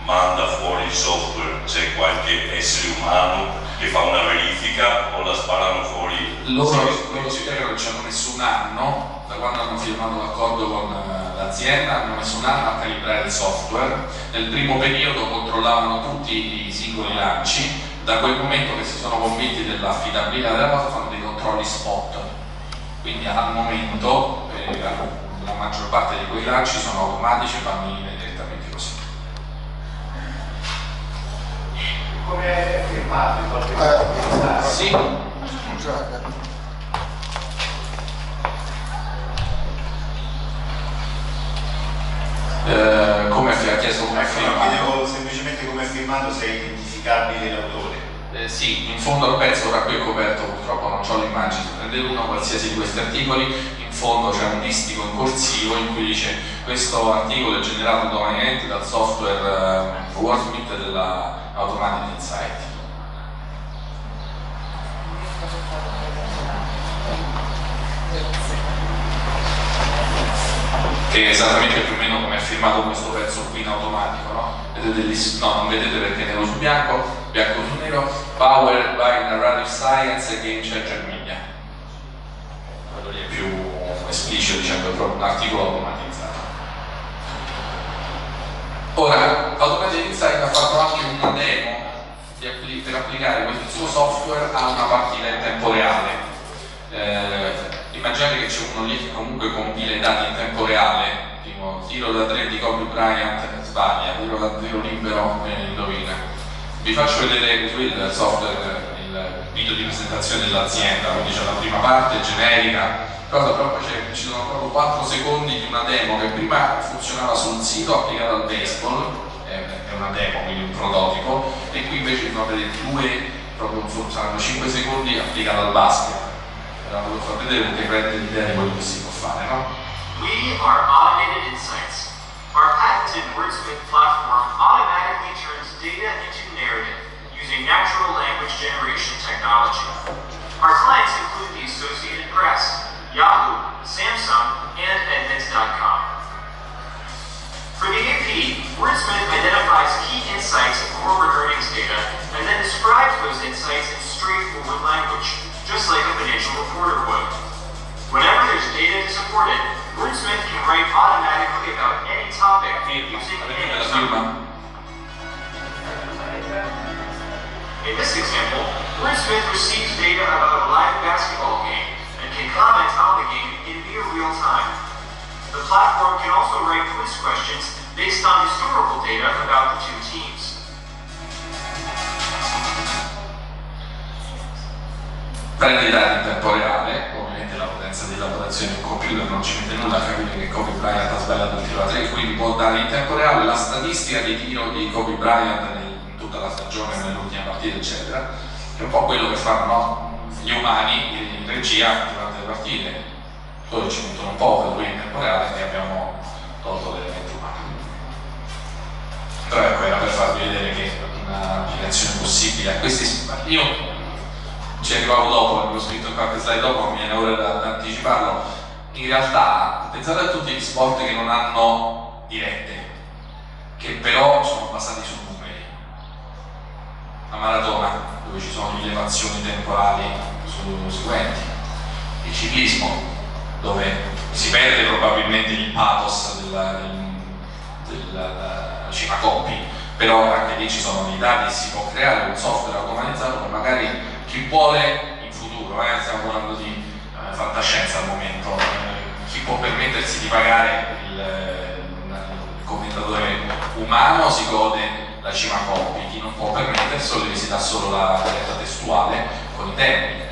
manda fuori il software, c'è qualche essere umano che fa una verifica o la sparano fuori? Loro spiegano che ci hanno messo un anno, da quando hanno firmato l'accordo con l'azienda, hanno messo un anno a calibrare il software. Nel primo periodo controllavano tutti i singoli lanci, da quel momento che si sono convinti dell'affidabilità della cosa fanno dei controlli spot. Quindi al momento la maggior parte di quei lanci sono automatici e vanno in linea direttamente così. Come è firmato in qualche modo? Sì. Come ha chiesto come è firmato? Chiedevo semplicemente come è firmato, se è identificabile l'autore. Sì, in fondo al pezzo, ora qui è coperto, purtroppo non ho l'immagine, se prendete uno qualsiasi di questi articoli, in fondo c'è un listico in corsivo in cui dice questo articolo è generato automaticamente dal software Wordsmith della Automated Insight. Che è esattamente più o meno come è firmato questo pezzo qui in automatico, no? Vedete no, non vedete perché è nero su bianco, bianco su nero, Powered by Narrative Science e Game Changer Media. Quello lì è più esplicito, diciamo, è proprio un articolo automatizzato. Ora, Automated Insight ha fatto anche una demo per applicare questo suo software a una partita in tempo reale. Immaginate che c'è uno lì che comunque compila i dati in tempo reale, tipo tiro da 3 di Kobe Bryant sbaglia, tiro da tiro libero indovina. Vi faccio vedere il software, il video di presentazione dell'azienda, quindi c'è la prima parte generica, però poi ci sono proprio 4 secondi di una demo che prima funzionava sul sito applicato al baseball, è una demo, quindi un prototipo, e qui invece vi fate due, proprio saranno 5 secondi applicato al basket. Volevo far vedere perché prende l'idea di quello che si può fare, no? We are Automated Insights. Our patented Wordsmith platform automatically turns data into narrative using natural language generation technology. Our clients include the Associated Press, Yahoo, Samsung, and Edmunds.com. For the AP, Wordsmith identifies key insights of corporate earnings data and then describes those insights in straightforward language, just like a financial reporter would. Whenever there's data to support it, Wordsmith can write automatically about any topic using any summary. In this example, Wordsmith receives data about a live basketball game and can comment on the game in near real time. The platform can also write quiz questions based on historical data about the two teams. Prende i dati in tempo reale, ovviamente la potenza di elaborazione del computer non ci mette nulla a capire che Kobe Bryant ha sbagliato il tiro a 3, quindi può dare in tempo reale la statistica di tiro di Kobe Bryant in tutta la stagione, nell'ultima partita, eccetera, che è un po' quello che fanno gli umani in regia durante le partite. Loro ci mettono un po' per lui in tempo reale e abbiamo tolto l'elemento umano. Però ecco, era per farvi vedere che un'applicazione possibile a questi. Io ci arrivavo dopo, l'avevo scritto in qualche slide dopo, non mi viene ora da anticiparlo. In realtà pensate a tutti gli sport che non hanno dirette, che però sono basati su numeri. La maratona, dove ci sono rilevazioni temporali seguenti, il ciclismo, dove si perde probabilmente il pathos del cimacoppi, però anche lì ci sono dei dati e si può creare un software automatizzato che magari chi vuole in futuro, stiamo parlando di fantascienza al momento, chi può permettersi di pagare il commentatore umano si gode la cimacoppi, chi non può permetterselo si dà solo la diretta testuale con i tempi,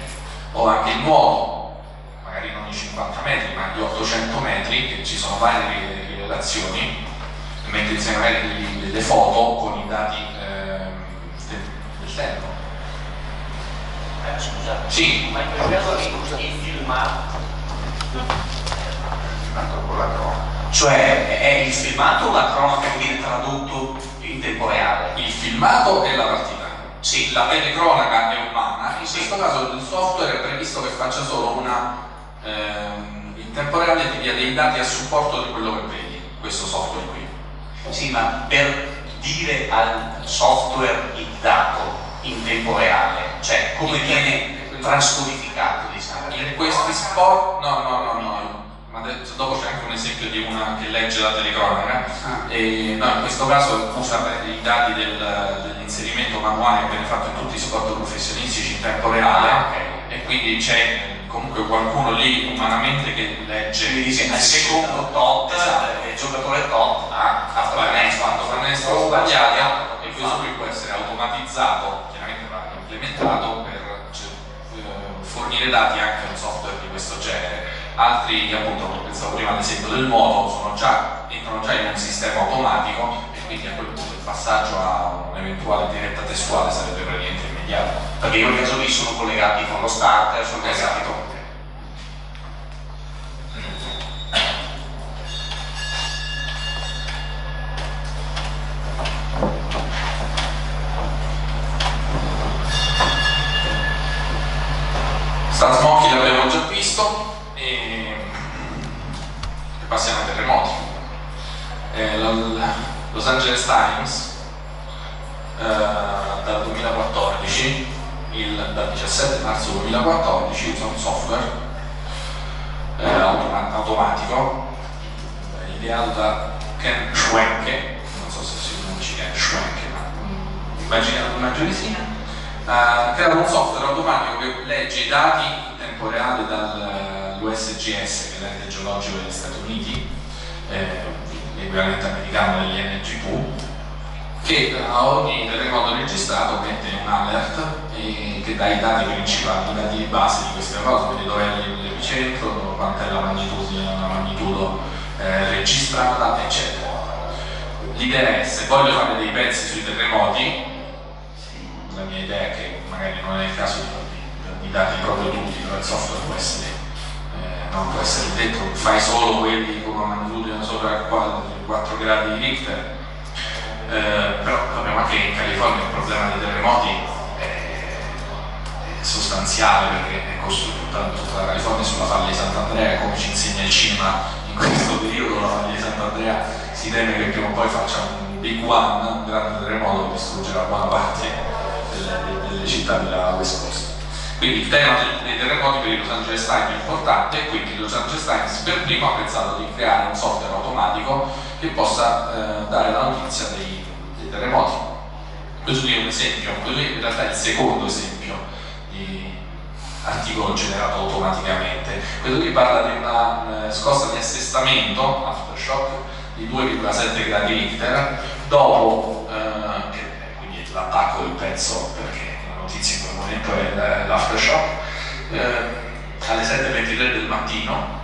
o anche il nuoto, magari non i 50 metri ma gli 800 metri, che ci sono varie rivelazioni, mette insieme magari delle foto con i dati del tempo. Scusate, Sì, ma in quel caso il filmato, cioè è il filmato o la cronaca che viene tradotto in tempo reale? il filmato è la partita. Sì. La telecronaca è umana, in questo caso il software è previsto che faccia solo una in tempo reale ti dia dei dati a supporto di quello che vedi, questo software qui. Sì, ma per dire al software il dato in tempo reale, cioè come viene trascodificato, diciamo. In questi sport, no, ma dopo c'è anche un esempio di una che legge la telecronaca, e no, in questo caso usa i dati dell'inserimento manuale che viene fatto in tutti i sport professionistici in tempo reale, e quindi c'è comunque qualcuno lì umanamente che legge. Mi dice al secondo tot, esatto. il giocatore top ha fatto canestro sbagliato, e questo qui può essere automatizzato, chiaramente va implementato per fornire dati anche a un software di questo genere. Altri, appunto, pensavo prima all'esempio del nuoto, entrano già in un sistema automatico, e quindi a quel punto il passaggio a un'eventuale diretta testuale sarebbe praticamente immediato. Perché in quel caso lì sono collegati con lo starter, sono collegati Esatto. con... Stan Smokey l'abbiamo già visto, e passiamo ai terremoti. Los Angeles Times dal 2014, dal 17 marzo 2014, usa un software automatico ideato da Ken Schwenke, non so se si pronuncia Ken Schwenke, ma immagino sì. Creato un software automatico che legge i dati in tempo reale dall'USGS, che è l'ente geologico degli Stati Uniti, l'equivalente americano degli NGV, che a ogni terremoto registrato mette un alert che dà i dati principali, i dati di base di queste cose, quindi dove è l'epicentro, quant'è la magnitudo registrata, eccetera. L'idea è, se voglio fare dei pezzi sui terremoti, la mia idea è che magari non è il caso di darli proprio tutti, però il software può essere, non può essere detto, fai solo quelli con una magnitudo sopra il 4 gradi di Richter, però abbiamo anche in California il problema dei terremoti, sostanziale, perché è costruita tutta la California sulla Valle di Sant'Andrea, come ci insegna il cinema in questo periodo. La Valle di Sant'Andrea si teme che prima o poi faccia un big one, un grande terremoto che distruggerà buona parte delle città della West Coast. Quindi il tema dei terremoti per il Los Angeles Times è importante, e quindi il Los Angeles Times per primo ha pensato di creare un software automatico che possa dare la notizia dei terremoti. Questo qui è un esempio, questo in realtà è il secondo esempio di articolo generato automaticamente. Questo qui parla di una scossa di assestamento, aftershock, di 2,7 gradi Richter, dopo quindi l'attacco del pezzo, perché la notizia in quel momento è l'aftershock, alle 7:23 del mattino,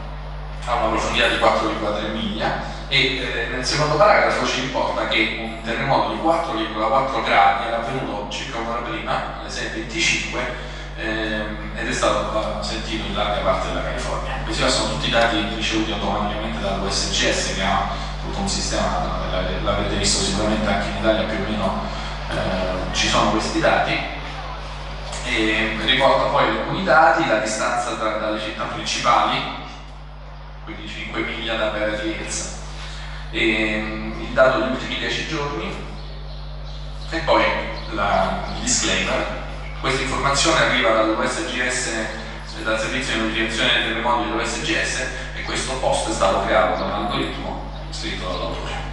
a una profondità di 4,3 miglia, e nel secondo paragrafo ci riporta che un terremoto di 4,4 gradi era avvenuto circa un'ora prima, alle 6:25, ed è stato sentito in larga parte della California. Questi sono tutti dati ricevuti automaticamente dall'USGS, che ha tutto un sistema, l'avrete visto sicuramente anche in Italia, più o meno ci sono questi dati, e riporta poi alcuni dati, la distanza dalle città principali, quindi 5 miglia da Beverly Hills, e il dato degli ultimi 10 giorni, e poi il disclaimer. Questa informazione arriva dall'USGS, dal servizio di notificazione dei terremoti dell'USGS, e questo post è stato creato da un algoritmo scritto dall'autore.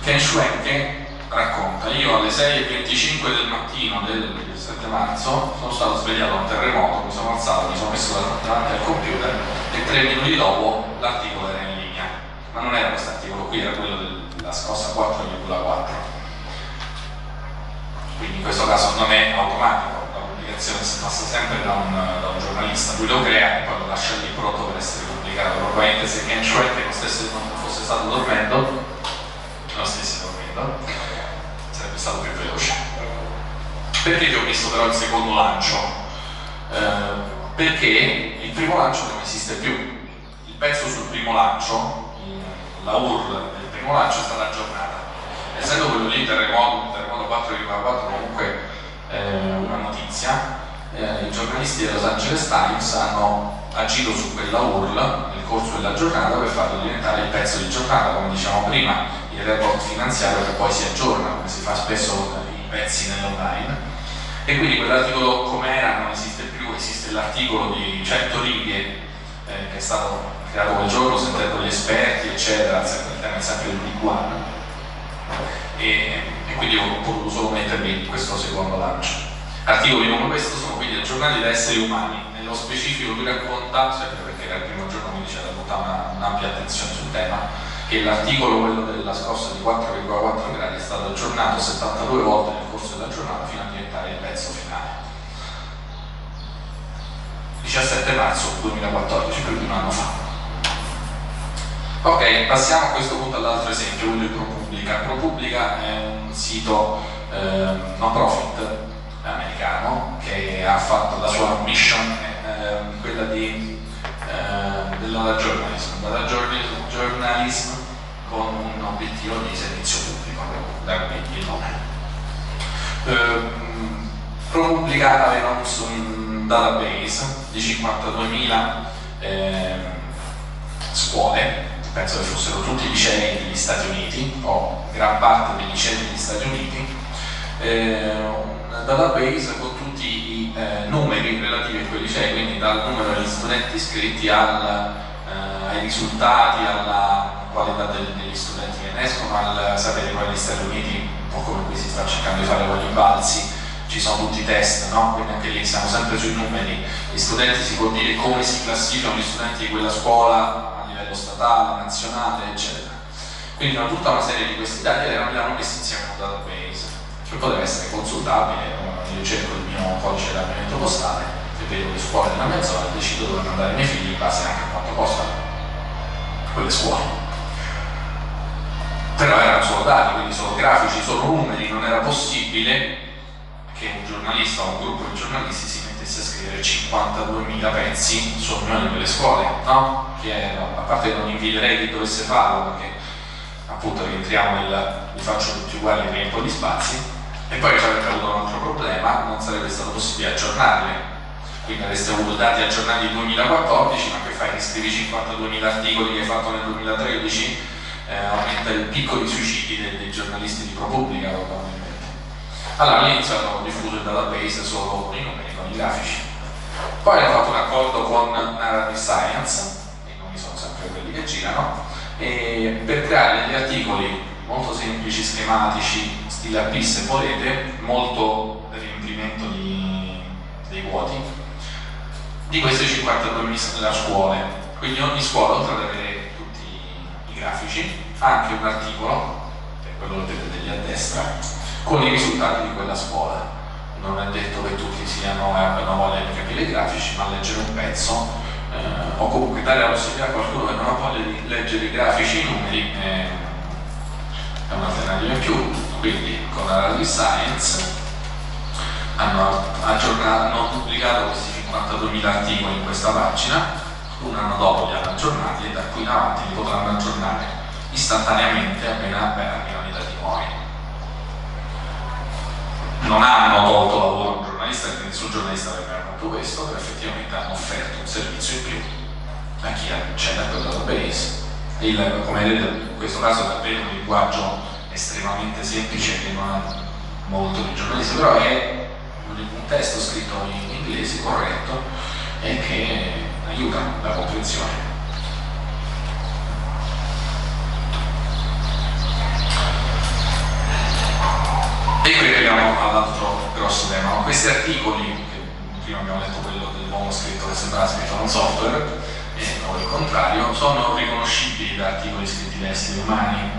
Ken Schwenke racconta: io alle 6:25 del mattino del 7 marzo sono stato svegliato da un terremoto, mi sono alzato, mi sono messo davanti al computer e 3 minuti dopo l'articolo era in linea. Ma non era questo articolo qui, era quello della scossa 4,4. Quindi in questo caso non è automatico, la pubblicazione si passa sempre da un giornalista, lui lo crea e poi lo lascia lì pronto per essere pubblicato. Probabilmente se Ken Schwenke non fosse stato dormendo, non stesse dormendo, sarebbe stato più veloce. Perché vi ho visto però il secondo lancio? Perché il primo lancio non esiste più. Il pezzo sul primo lancio, la URL del primo lancio è stata aggiornata. Essendo quello lì terremoto 4,4 comunque una notizia, i giornalisti del Los Angeles Times hanno agito su quella URL nel corso della giornata per farlo diventare il pezzo di giornata, come dicevamo prima, il report finanziario che poi si aggiorna, come si fa spesso i pezzi nell'online. E quindi quell'articolo com'era non esiste più, esiste l'articolo di 100 righe che è stato creato quel giorno sentendo gli esperti, eccetera, il tema è sempre del Big One. E quindi ho potuto solo mettermi questo secondo lancio. Articoli come questo sono quindi aggiornati da esseri umani. Nello specifico lui racconta, sempre perché era il primo giorno, quindi c'era tutta un'ampia attenzione sul tema, che l'articolo, quello della scossa di 4,4 gradi, è stato aggiornato 72 volte nel corso della giornata fino a diventare il pezzo finale. 17 marzo 2014, più di un anno fa. Ok, passiamo a questo punto all'altro esempio, quello di ProPublica. ProPublica è un sito no profit americano che ha fatto la sua mission, quella della journalism con un obiettivo di servizio pubblico, da qui il nome. ProPublica aveva un database di 52.000 scuole, penso che fossero tutti i licei degli Stati Uniti o gran parte dei licei degli Stati Uniti, un database con tutti i numeri relativi a quei licei, quindi dal numero degli studenti iscritti ai risultati, alla qualità degli studenti che ne escono, al sapere poi negli Stati Uniti, un po' come qui si sta cercando di fare con gli balzi, ci sono tutti i test, no? Quindi anche lì siamo sempre sui numeri, gli studenti si può dire come si classificano gli studenti di quella scuola a livello statale, nazionale, eccetera. Quindi c'era tutta una serie di questi dati e li hanno messi insieme a un database che poteva essere consultabile. Io cerco il mio codice di abbonamento postale e vedo le scuole della mia zona e decido dove mandare i miei figli in base anche a quanto costano quelle scuole. Però erano solo dati, quindi solo grafici, solo numeri, non era possibile che un giornalista o un gruppo di giornalisti si mettesse a scrivere 52.000 pezzi su ognuna di quelle scuole, no? A parte che non inviderei chi dovesse farlo, perché appunto rientriamo li faccio tutti uguali, riempio gli spazi, E poi avrebbe avuto un altro problema, non sarebbe stato possibile aggiornarle, quindi avreste avuto dati aggiornati 2014, ma che fai? Riscrivi 52.000 articoli che hai fatto nel 2013, aumenta il picco di suicidi dei giornalisti di ProPublica probabilmente. Allora all'inizio hanno diffuso il database solo con i numeri, con i grafici. Poi hanno fatto un accordo con Narrative Science, i nomi sono sempre quelli che girano, e per creare degli articoli molto semplici, schematici, stile AP se volete, molto riempimento dei vuoti, di queste 52.000 scuole. Quindi ogni scuola, oltre ad avere tutti i grafici, ha anche un articolo, che è quello che vedete lì a destra, con i risultati di quella scuola. Non è detto che tutti abbiano voglia di capire i grafici, ma leggere un pezzo o comunque dare la possibilità a qualcuno che non ha voglia di leggere i grafici, i numeri, è un'alternativa in più. Quindi con la Narrative Science hanno pubblicato questi 52.000 articoli in questa pagina, un anno dopo li hanno aggiornati e da qui in avanti li potranno aggiornare istantaneamente appena arrivano i dati nuovi. Non hanno tolto lavoro a un giornalista, perché nessun giornalista avrebbe fatto questo, però effettivamente hanno offerto un servizio in più a chi accede a quel database. Come vedete in questo caso è davvero un linguaggio estremamente semplice che non ha molto di giornalisti, però è un testo scritto in inglese corretto e che aiuta la comprensione. E qui arriviamo all'altro grosso tema. Questi articoli, che prima abbiamo letto quello dell'uomo scritto che sembrava scritto da un software, o il contrario, sono riconoscibili da articoli scritti da esseri umani.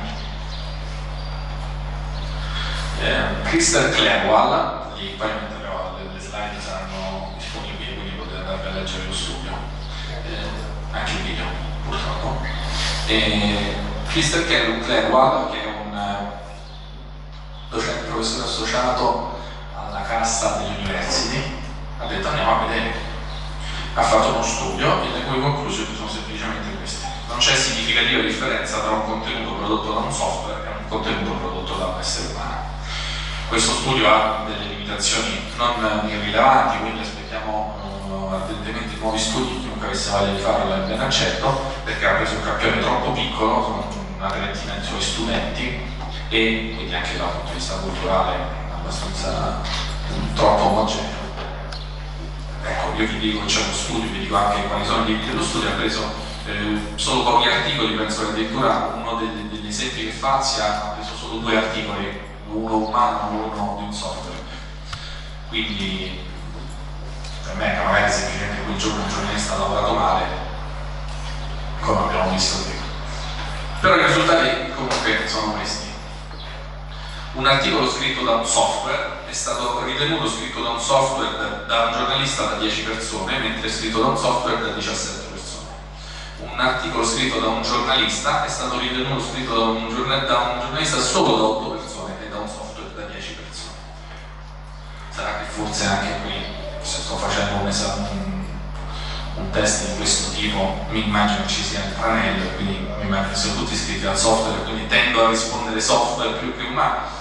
Christer Clerwall, poi le slide saranno disponibili, quindi potete andare a leggere lo studio, anche il video purtroppo. Christer Clerwall, che è un professore associato alla Cassa delle University, ha detto andiamo a vedere. Ha fatto uno studio e le cui conclusioni sono semplicemente queste. Non c'è significativa differenza tra un contenuto prodotto da un software e un contenuto prodotto da un essere umano. Questo studio ha delle limitazioni non irrilevanti, quindi aspettiamo ardentemente nuovi studi, chiunque avesse voglia di farlo è ben accetto, perché ha preso un campione troppo piccolo, sono una trentina di suoi studenti, e quindi anche dal punto di vista culturale abbastanza troppo omogeneo. Ecco, io vi dico che c'è uno studio, vi dico anche quali sono i limiti dello studio, ha preso solo pochi articoli, penso che addirittura uno degli esempi che fa ha preso solo 2 articoli, uno umano e uno di un software. Quindi per me che magari semplicemente quel giorno un giornalista ha lavorato male, come abbiamo visto prima. Però i risultati comunque sono questi. Un articolo scritto da un software è stato ritenuto scritto da un software da un giornalista da 10 persone, mentre è scritto da un software da 17 persone. Un articolo scritto da un giornalista è stato ritenuto scritto da un giornalista solo da 8 persone e da un software da 10 persone. Sarà che forse anche qui, se sto facendo un test di questo tipo, mi immagino che ci sia il tranello, quindi mi immagino che siano tutti scritti dal software, quindi tendo a rispondere software più che umano.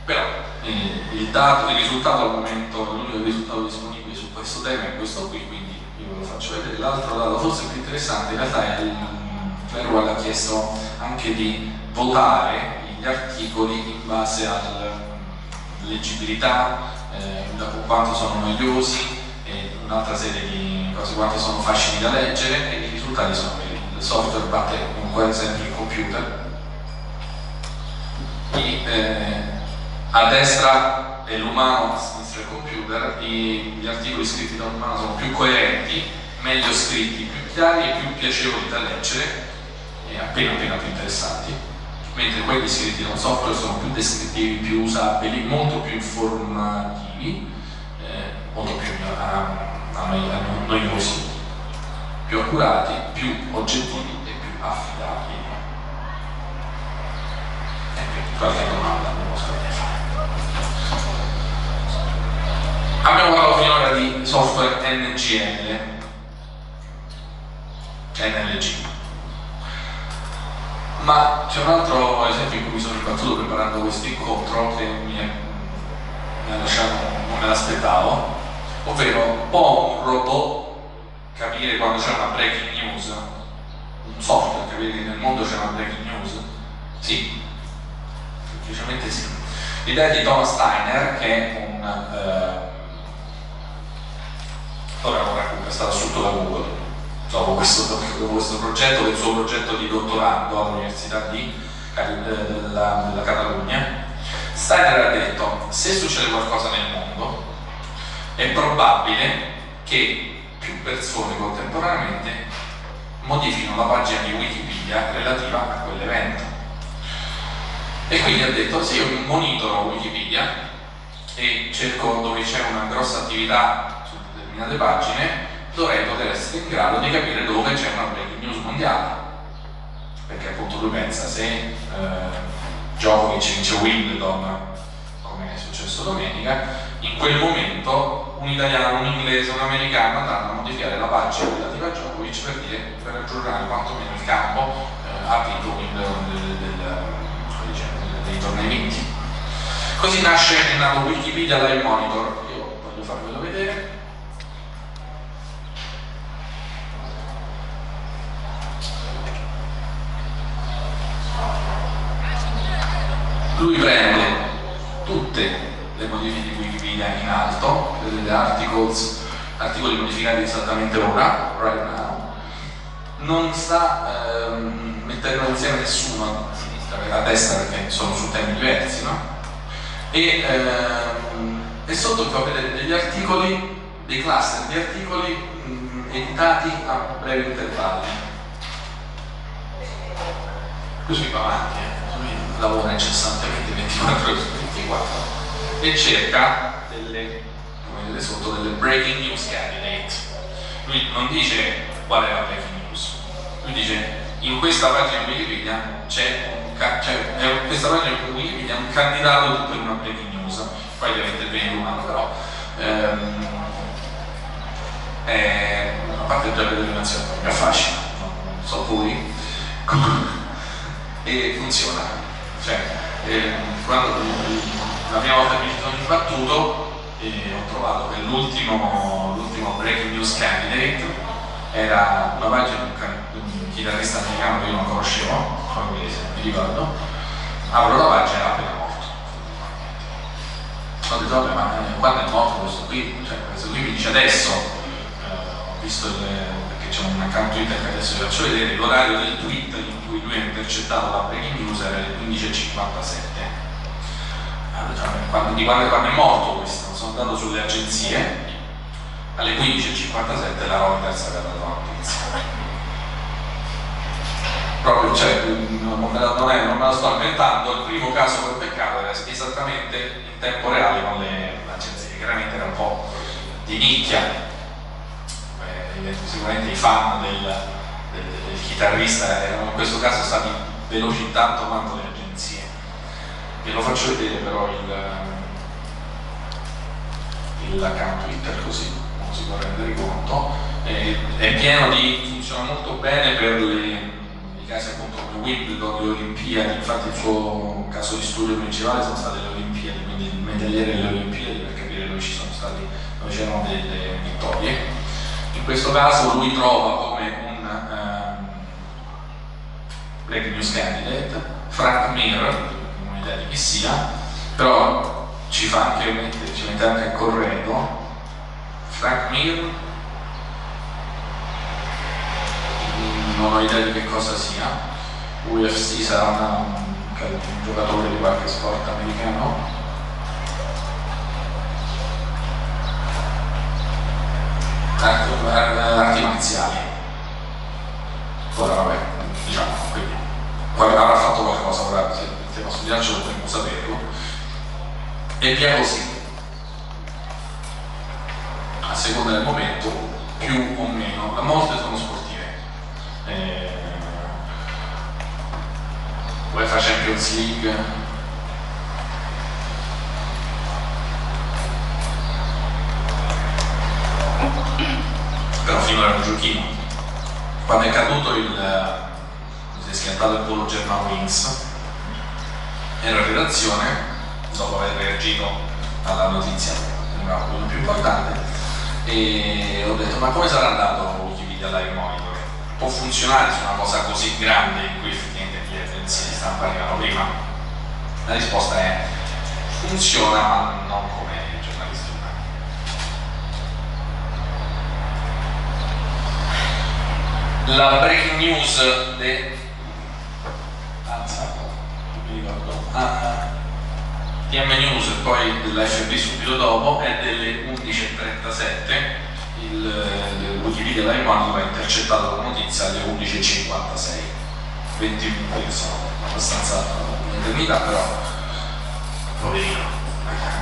Però il risultato al momento, l'unico risultato disponibile su questo tema è questo qui, quindi io ve lo faccio vedere. L'altro dato forse più interessante in realtà è Clerwall ha chiesto anche di votare gli articoli in base alla leggibilità, da quanto sono noiosi e un'altra serie di cose, quanto sono facili da leggere, e i risultati sono che il software batte comunque sempre il computer. A destra è l'umano, a sinistra il computer, gli articoli scritti da un umano sono più coerenti, meglio scritti, più chiari e più piacevoli da leggere e appena più interessanti, mentre quelli scritti da un software sono più descrittivi, più usabili, molto più informativi, molto più noiosi, più accurati, più oggettivi e più affidabili. Qualche domanda non lo so di fare. Abbiamo parlato finora di software NLG, Ma c'è un altro esempio in cui mi sono imbattuto preparando questo incontro che mi ha lasciato, non me l'aspettavo, ovvero può un robot capire quando c'è una breaking news? Un software capire che nel mondo c'è una breaking news? Sì, semplicemente sì. L'idea di Thomas Steiner, che è ora è stato assunto da Google dopo questo progetto, del suo progetto di dottorato all'Università della Catalogna. Steiner ha detto: se succede qualcosa nel mondo è probabile che più persone contemporaneamente modifichino la pagina di Wikipedia relativa a quell'evento. E quindi ha detto: se io monitoro Wikipedia e cerco dove c'è una grossa attività su determinate pagine, dovrei poter essere in grado di capire dove c'è una breaking news mondiale, perché appunto lui pensa, se Djokovic vince Wimbledon, come è successo domenica, in quel momento un italiano, un inglese, un americano andranno a modificare la pagina relativa a Djokovic per aggiornare quantomeno il campo ha vinto Wimbledon dei tornei vinti. Così è nato Wikipedia Live Monitor. Io voglio farvelo vedere. Lui prende tutte le modifiche di Wikipedia in alto, vedete articoli modificati esattamente ora, right now. Non sta mettendo insieme nessuno a sinistra e a destra perché sono su temi diversi, no? E sotto vi fa vedere degli articoli, dei cluster di articoli editati a brevi intervalli. Così va avanti, lavora incessantemente 24 ore su 24 e cerca delle, come vedete sotto, delle breaking news candidate. Lui non dice qual è la breaking news, lui dice: in questa pagina di Wikipedia questa pagina di Wikipedia è un candidato per una breaking news. Poi deve intervenire l'umano, però a parte già vedere l'animazione mi affascina, non so voi, e funziona. Cioè, quando la prima volta che mi sono imbattuto ho trovato che l'ultimo breaking news candidate era una pagina di un chitarrista americano che io non conoscevo, come mi ricordo. Apro la pagina e era appena morto. Ho detto: vabbè, ma quando è morto questo qui? Cioè, questo qui mi dice adesso, ho visto perché c'è un account Twitter che adesso vi faccio vedere, l'orario del tweet in cui lui ha intercettato la breaking news era alle 15:57. Quando è morto questo? Sono andato sulle agenzie, alle 15:57 la Reuters aveva dato la notizia. Proprio, cioè, non me la sto inventando, il primo caso per peccato era esattamente in tempo reale con le agenzie, chiaramente era un po' di nicchia. Sicuramente i fan del chitarrista erano in questo caso stati veloci tanto quanto le agenzie. Ve lo faccio vedere però l'account Twitter, così non si può rendere conto. È pieno funziona molto bene per i casi appunto come Wimbledon, le Olimpiadi. Infatti il suo caso di studio principale sono state le Olimpiadi, quindi il medagliere delle Olimpiadi, per capire dove c'erano delle vittorie. In questo caso lui trova come un breaking news candidate Frank Mir, non ho idea di chi sia, però ci mette anche a corredo. Frank Mir, non ho idea di che cosa sia. UFC sarà un giocatore di qualche sport americano. Arti marziali. Ora vabbè, diciamo, quindi avrà fatto qualcosa, ora se il nostro viaggio dovremmo saperlo. E via così, a seconda del momento, più o meno, molte sono sportive. UEFA Champions League, però finora era un giochino. Quando è caduto il si è schiantato il volo Germanwings, ero in redazione dopo aver reagito alla notizia, sembrava quello più importante, e ho detto: ma come sarà andato Wikipedia Live Monitor? Può funzionare su una cosa così grande in cui effettivamente le agenzie di stampa arrivano prima? La risposta è: funziona, ma non come giornalisti umani. La breaking news TM News e poi della FB subito dopo è delle 11:37. Il Wikipedia Live Monitor ha intercettato la notizia alle 11:56, 20 minuti che sono abbastanza un'eternità, però poverino,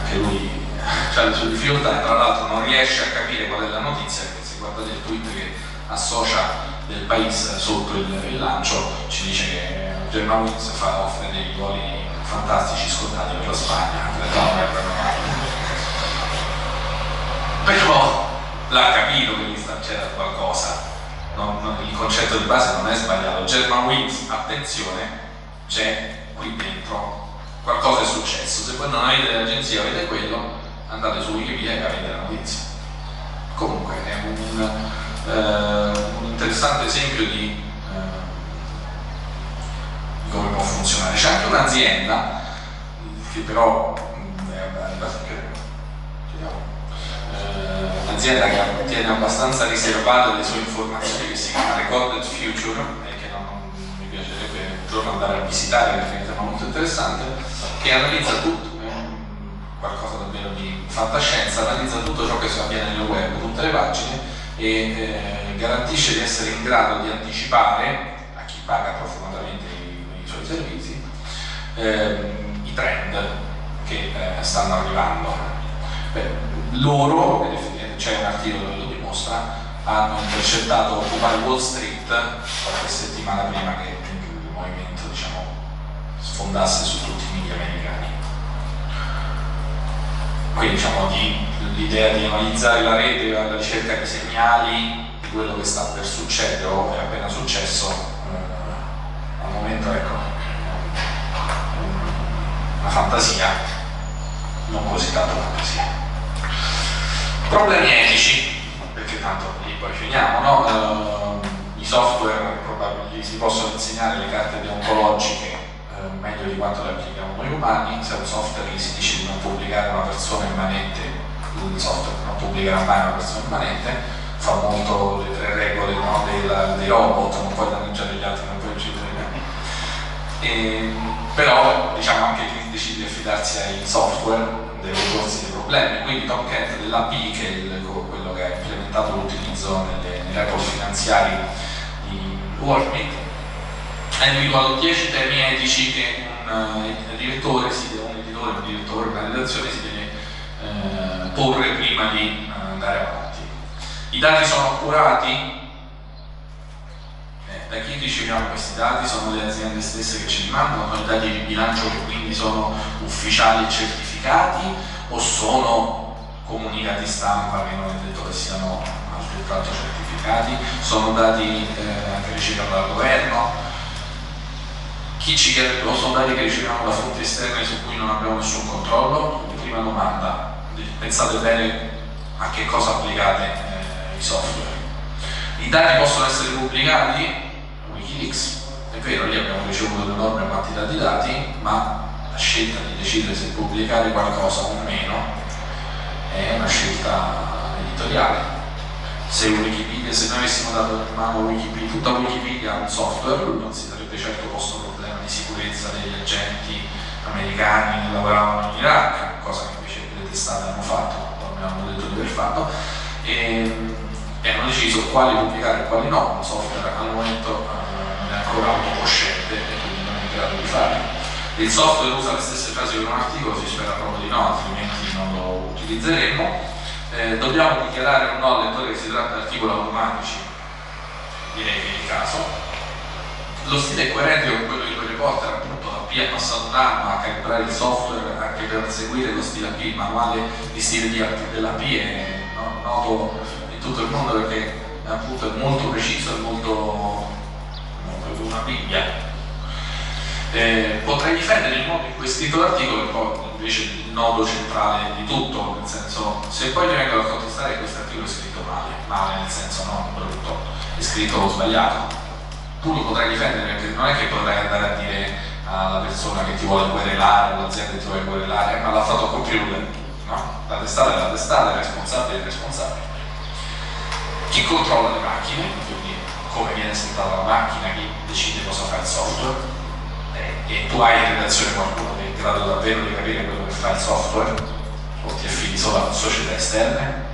anche lui ha le sue difficoltà e tra l'altro non riesce a capire qual è la notizia, perché se guardate il tweet che associa del paese sotto il lancio ci dice che Germanwings offre dei voli fantastici scontati per la Spagna, però l'ha capito che c'era qualcosa, il concetto di base non è sbagliato. Germanwings, attenzione, c'è qui dentro, qualcosa è successo. Se voi non avete l'agenzia, avete quello, andate su Wikipedia e avete la notizia. Comunque è un interessante esempio di come può funzionare. C'è anche un'azienda che però un'azienda che tiene abbastanza riservate le sue informazioni, che si chiama Recorded Future e che non mi piacerebbe un giorno andare a visitare perché è un tema molto interessante, che analizza tutto, qualcosa davvero di fantascienza, analizza tutto ciò che avviene nel web, tutte le pagine, e garantisce di essere in grado di anticipare a chi paga profondamente i suoi servizi i trend che stanno arrivando. Loro, c'è un articolo che lo dimostra, hanno intercettato Occupy Wall Street qualche settimana prima che il movimento, diciamo, sfondasse su tutti i media americani. Quindi, diciamo, l'idea di analizzare la rete alla ricerca di segnali di quello che sta per succedere o è appena successo, al momento, ecco, una fantasia, non così tanto fantasia. Problemi etici, perché tanto lì poi finiamo, no? I software probabilmente si possono insegnare le carte deontologiche meglio di quanto le applichiamo noi umani. Se un software gli si dice di non pubblicare una persona immanente, il software non pubblicherà mai una persona immanente, fa molto le 3 regole, no, dei robot: non puoi danneggiare gli altri, non puoi uccidere gli altri. Però diciamo anche chi decide di affidarsi ai software deve porsi dei problemi. Quindi Tom Kent dell'API, che è quello che ha implementato l'utilizzo nei report finanziari di WorldMeet, ha individuato 10 temi etici che un editore, una redazione si deve porre prima di andare avanti. I dati sono accurati? Da chi riceviamo questi dati? Sono le aziende stesse che ce li mandano? Sono i dati di bilancio che quindi sono ufficiali e certificati, o sono comunicati stampa che non è detto che siano altrettanto certificati? Sono dati che riceviamo dal governo? Chi ci chiede, o sono dati che riceviamo da fonti esterne su cui non abbiamo nessun controllo? Prima domanda, pensate bene a che cosa applicate i software. I dati possono essere pubblicati? Wikileaks, è vero, lì abbiamo ricevuto un'enorme quantità di dati, ma la scelta di decidere se pubblicare qualcosa o meno è una scelta editoriale. Se noi avessimo dato in mano Wikipedia, tutta Wikipedia a un software, non si sarebbe certo posto un problema di sicurezza degli agenti americani che lavoravano in Iraq, cosa che invece le testate hanno fatto, abbiamo detto di aver fatto, e hanno deciso quali pubblicare e quali no. Il software al momento non è ancora autocosciente e quindi non è in grado di farlo. Il software usa le stesse frasi per un articolo, si spera proprio di no, altrimenti non lo utilizzeremo. Dobbiamo dichiarare o no al lettore che si tratta di articoli automatici? Direi che è il caso. Lo stile è coerente con quello di quel reporter, appunto la P è passato un anno a calibrare il software anche per seguire lo stile AP. Il manuale di stile della P è noto in tutto il mondo perché appunto è molto preciso, è molto una Bibbia. Potrei difendere il modo in cui è scritto l'articolo, e poi invece il nodo centrale di tutto, nel senso, se poi mi vengono a contestare che questo articolo è scritto male nel senso non brutto, è scritto sbagliato, tu lo potrai difendere, perché non è che potrai andare a dire alla persona che ti vuole querelare o all'azienda che ti vuole querelare, ma l'ha fatto a computer, no? La testata è la testata, il responsabile è il responsabile. Chi controlla le macchine, quindi come viene settata la macchina, chi decide cosa fa il software, e tu hai in redazione qualcuno che è in grado davvero di capire quello che fa il software, o ti affidi solo a società esterne.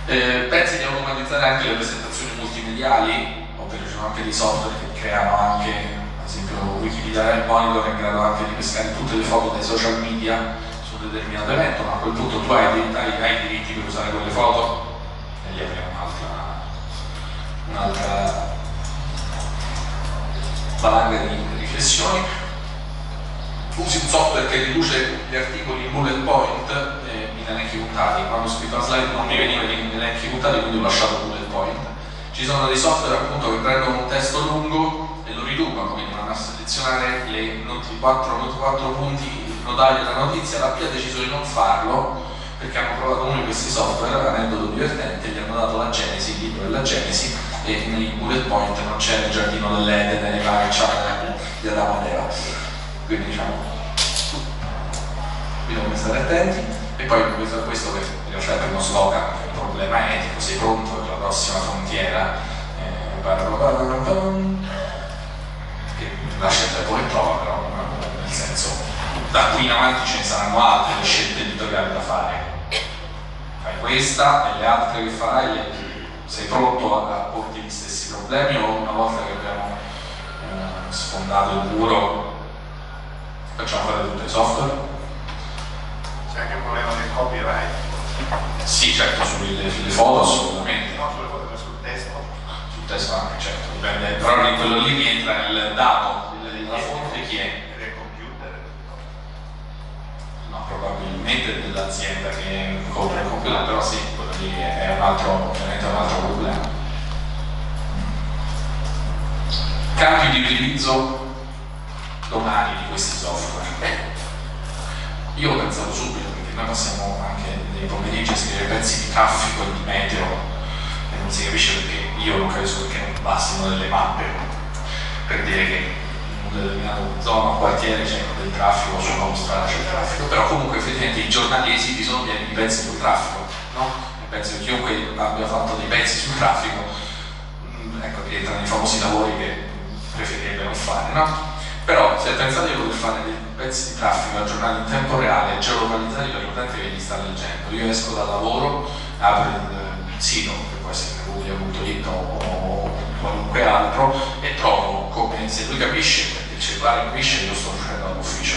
Pensi di automatizzare anche le presentazioni multimediali, ovvero ci sono anche dei software che creano anche, ad esempio Wikipedia Monitor è in grado anche di pescare tutte le foto dai social media su un determinato evento, ma a quel punto tu hai i diritti per usare quelle foto, e lì avremo un'altra valanga di riflessioni. Usi un software che riduce gli articoli in bullet point in elenchi puntati. Quando ho scritto la slide non mi veniva in elenchi puntati, quindi ho lasciato bullet point. Ci sono dei software appunto che prendono un testo lungo e lo riducono, quindi vanno a selezionare i 4 punti nodali della notizia. La P ha deciso di non farlo perché hanno provato uno di questi software, aneddoto divertente, gli hanno dato la Genesi, il libro della Genesi, e nei bullet point non c'era il giardino dell'Eden e la caccia di Adamo ed Eva. Quindi diciamo, bisogna stare attenti. E poi questo che in realtà è uno slogan, che è un problema etico, sei pronto per la prossima frontiera, che lascia il tempo che trova, però nel senso, da qui in avanti ce ne saranno altre scelte editoriali da fare. Fai questa e le altre che farai, sei pronto a porti gli stessi problemi, o una volta che abbiamo sfondato il muro facciamo fare tutto i software? C'è anche il problema del copyright. Sì, certo, sulle foto assolutamente. Non sulle foto, ma sul testo. Sul testo anche, certo, dipende, però in quello lì rientra nel dato, la fonte chi è? Del computer. No, probabilmente dell'azienda che compra il computer, però sì, quello lì è ovviamente un altro problema. Campi di utilizzo domani di questi software. Io ho pensato subito, perché noi passiamo anche nei pomeriggi a scrivere pezzi di traffico e di meteo e non si capisce perché, io non capisco perché non bastino delle mappe per dire che in un determinato zona o quartiere c'è del traffico, su un'autostrada c'è il traffico, però comunque effettivamente i giornali e i siti sono pieni di pezzi sul traffico, no? E penso che chiunque abbia fatto dei pezzi sul traffico, ecco, rientrano i famosi lavori che preferirebbe non fare, no? Però se pensate di poter fare dei pezzi di traffico aggiornati in tempo reale e geolocalizzati per l'utente che li sta leggendo, io esco dal lavoro, apro il sito, che può essere Repubblica.it o qualunque altro, e trovo come, se lui capisce, perché il cellulare capisce che io sto uscendo dall'ufficio,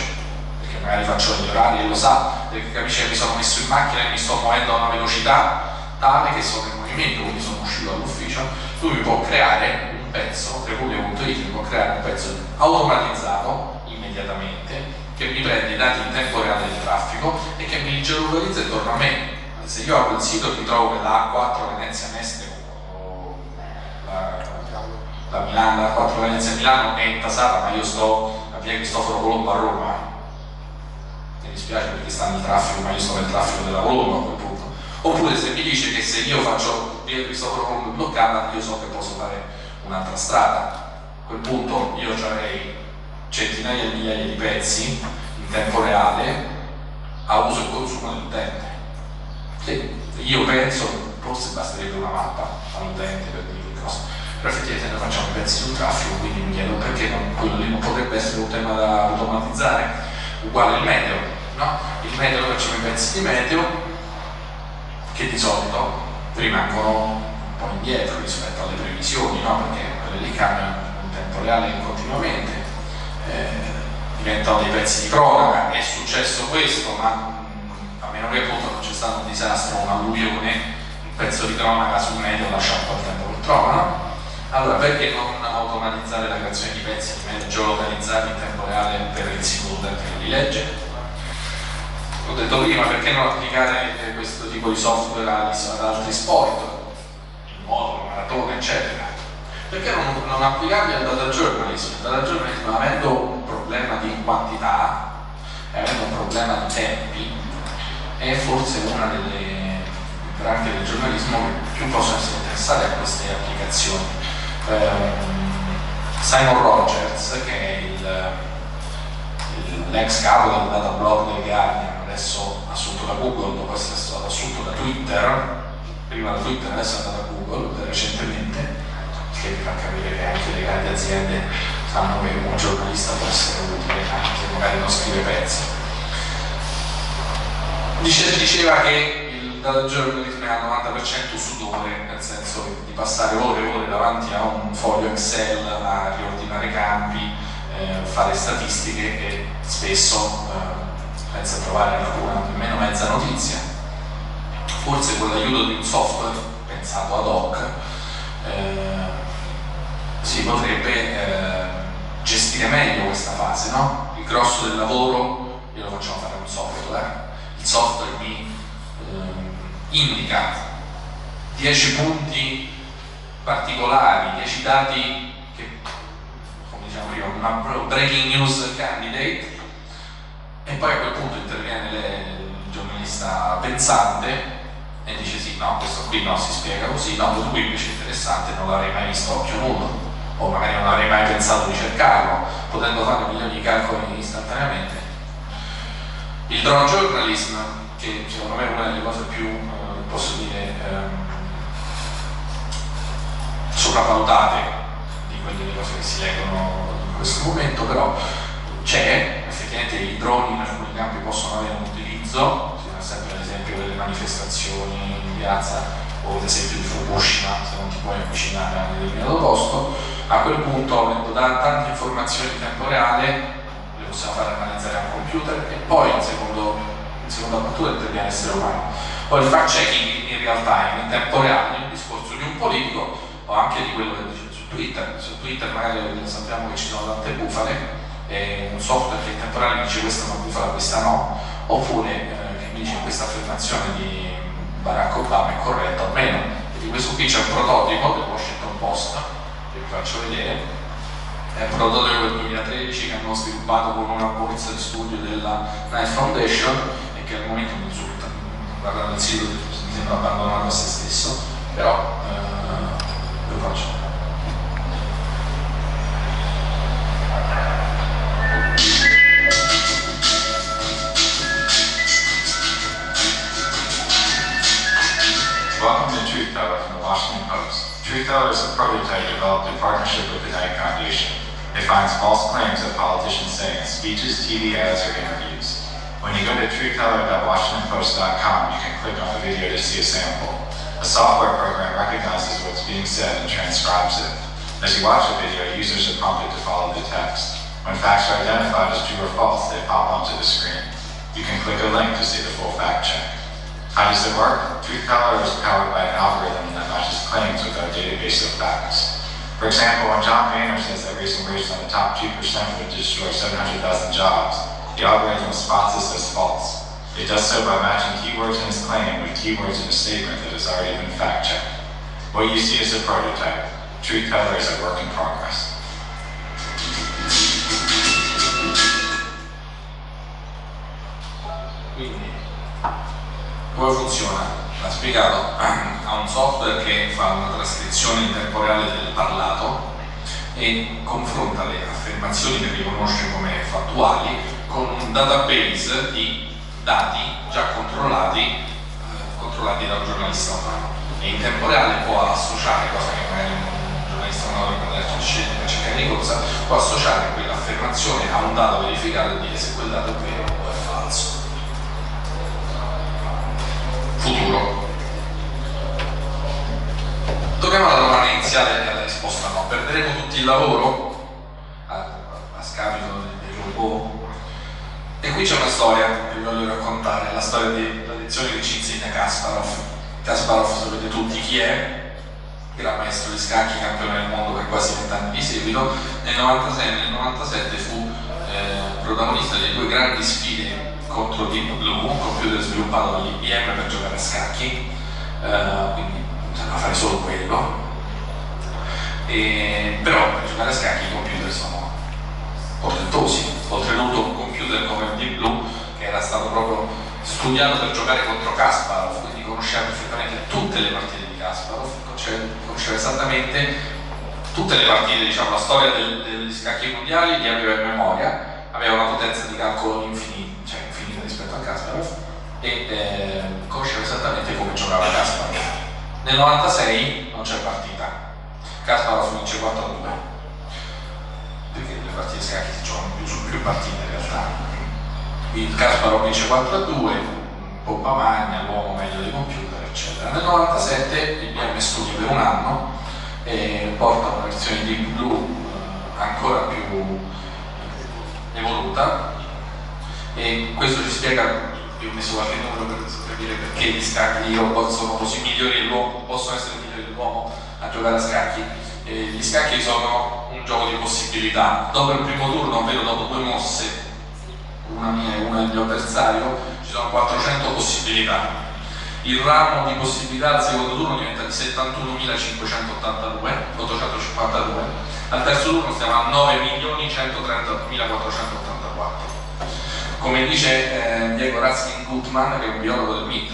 perché magari faccio gli orari e lo sa, perché capisce che mi sono messo in macchina e mi sto muovendo a una velocità tale che sono in movimento, quindi sono uscito dall'ufficio, lui mi può creare un pezzo, Repubblica.it mi può creare un pezzo automatizzato immediatamente, che mi prende i dati in tempo reale del traffico e che mi geolocalizza intorno a me. Se io apro il sito e mi trovo che la A4 Venezia Mestre o la Milano, la A4 Venezia Milano è intasata, ma io sto a via Cristoforo Colombo a Roma, mi dispiace perché sta nel traffico, ma io sto nel traffico della Colombo a quel punto. Oppure se mi dice che se io faccio via Cristoforo Colombo bloccata, io so che posso fare un'altra strada. A quel punto io avrei centinaia di migliaia di pezzi in tempo reale a uso e consumo dell'utente. Sì, io penso, forse basterebbe una mappa all'utente per dire che cosa, però effettivamente noi facciamo i pezzi sul traffico, quindi mi chiedo perché quello lì non potrebbe essere un tema da automatizzare. Uguale il meteo, no? Il meteo, noi facciamo i pezzi di meteo che di solito rimangono un po' indietro rispetto alle previsioni, no? Perché quelle lì cambiano in tempo reale continuamente, diventano dei pezzi di cronaca. È successo questo, ma a meno che appunto non c'è stato un disastro, un'alluvione, il pezzo di cronaca sul meteo lascia un po' il tempo che trova, no? Allora perché non automatizzare la creazione di pezzi di meteo geolocalizzati in tempo reale per il singolo utente che li legge? Ho detto prima, perché non applicare questo tipo di software ad altri sport, nuoto, maratona, eccetera? Perché non applicarli al data journalism? datagiornalismo? Il datagiornalismo, avendo un problema di quantità e avendo un problema di tempi, è forse una delle branche del giornalismo che più possono essere interessate a queste applicazioni. Simon Rogers, che è l'ex capo del datablog del Guardian, adesso assunto da Google dopo essere stato assunto da Twitter, prima da Twitter adesso è andato a Google recentemente, che vi fa capire che anche le grandi aziende sanno che un giornalista può essere utile anche se magari non scrive pezzi. Diceva che il datagiornalismo è al 90% sudore, nel senso di passare ore e ore davanti a un foglio Excel a riordinare campi, fare statistiche e spesso senza trovare alcuna, nemmeno mezza notizia. Forse con l'aiuto di un software pensato ad hoc si potrebbe gestire meglio questa fase, no? Il grosso del lavoro glielo facciamo fare un software. Il software mi indica 10 punti particolari, 10 dati che, come diciamo prima, una breaking news candidate, e poi a quel punto interviene il giornalista pensante e dice sì, no, questo qui no, si spiega così, no, questo qui invece è interessante, non l'avrei mai visto a occhio nudo, o magari non avrei mai pensato di cercarlo, potendo fare milioni di calcoli istantaneamente. Il drone journalism, che secondo me è una delle cose più, posso dire, sopravvalutate di quelle cose che si leggono in questo momento, però c'è, effettivamente i droni in alcuni campi possono avere un utilizzo, si fa sempre l'esempio delle manifestazioni in piazza o l'esempio di Fukushima, se non ti puoi avvicinare a un determinato posto. A quel punto, avendo tante informazioni in tempo reale, le possiamo fare analizzare a un computer e poi in seconda battuta interviene l'essere umano. Poi il fact checking in real time, in tempo reale, nel discorso di un politico o anche di quello che dice su Twitter. Su Twitter magari sappiamo che ci sono tante bufale, e un software che in tempo reale mi dice questa è una bufala, questa no, oppure che mi dice questa affermazione di Barack Obama è corretta o meno. E di questo qui c'è un prototipo del Washington Post, che vi faccio vedere, è un prototipo del 2013 che hanno sviluppato con una borsa di studio della Knight Foundation e che al momento mi risulta, guardando il sito, mi sembra abbandonato a se stesso, però ve lo faccio. Welcome to Truth Teller from the Washington Post. Truth Teller is a prototype developed in partnership with the Knight Foundation. It finds false claims that politicians say in speeches, TV ads, or interviews. When you go to truthteller.washingtonpost.com, you can click on the video to see a sample. A software program recognizes what's being said and transcribes it. As you watch the video, users are prompted to follow the text. When facts are identified as true or false, they pop onto the screen. You can click a link to see the full fact check. How does it work? Truth Teller is powered by an algorithm that matches claims with our database of facts. For example, when John Boehner says that raising wages on the top 2% would destroy 700,000 jobs, the algorithm spots this as false. It does so by matching keywords in his claim with keywords in a statement that has already been fact-checked. What you see is a prototype. Truth Teller is a work in progress. Quindi, come funziona? L'ha spiegato, ha un software che fa una trascrizione in tempo reale del parlato e confronta le affermazioni che riconosce come fattuali con un database di dati già controllati da un giornalista umano, e in tempo reale può associare, cosa che magari un giornalista umano dovrebbe cercare di corsa, può associare quell'affermazione a un dato verificato e dire se quel dato è vero o è falso. Futuro. Torniamo alla domanda iniziale e alla risposta no. Perderemo tutti il lavoro a scapito dei robot? E qui c'è una storia che vi voglio raccontare, la storia della lezione che ci insegna Kasparov. Kasparov sapete tutti chi è, gran maestro di scacchi, campione del mondo per quasi 20 anni di seguito. Nel 96 e nel 97 fu protagonista di due grandi sfide contro Deep Blue, un computer sviluppato dall'IBM per giocare a scacchi, quindi bisogna fare solo quello. Però per giocare a scacchi i computer sono portentosi, oltretutto un computer come il Deep Blue, che era stato proprio studiato per giocare contro Kasparov, quindi conosceva perfettamente tutte le partite di Kasparov, conosceva esattamente tutte le partite, diciamo, la storia degli scacchi mondiali li aveva in memoria, aveva una potenza di calcolo infinita rispetto a Kasparov e conosceva esattamente come giocava Kasparov. Nel 96 non c'è partita, Kasparov vince 4-2, perché le partite di scacchi si giocano su più partite in realtà. Il Kasparov vince 4-2, pompa magna, l'uomo meglio dei computer, eccetera. Nel 97 IBM studia per un anno e porta una versione di Deep Blue ancora più evoluta, e questo ci spiega, io ho messo qualche numero per capire perché i robot sono così migliori dell'uomo, possono essere migliori dell'uomo a giocare a scacchi. Gli scacchi sono un gioco di possibilità. Dopo il primo turno, ovvero dopo 2 mosse, una mia e una del mio avversario, ci sono 400 possibilità. Il ramo di possibilità al secondo turno diventa di 71.582, al terzo turno stiamo a 9.130.484. Come dice Diego Raskin-Gutman, che è un biologo del MIT,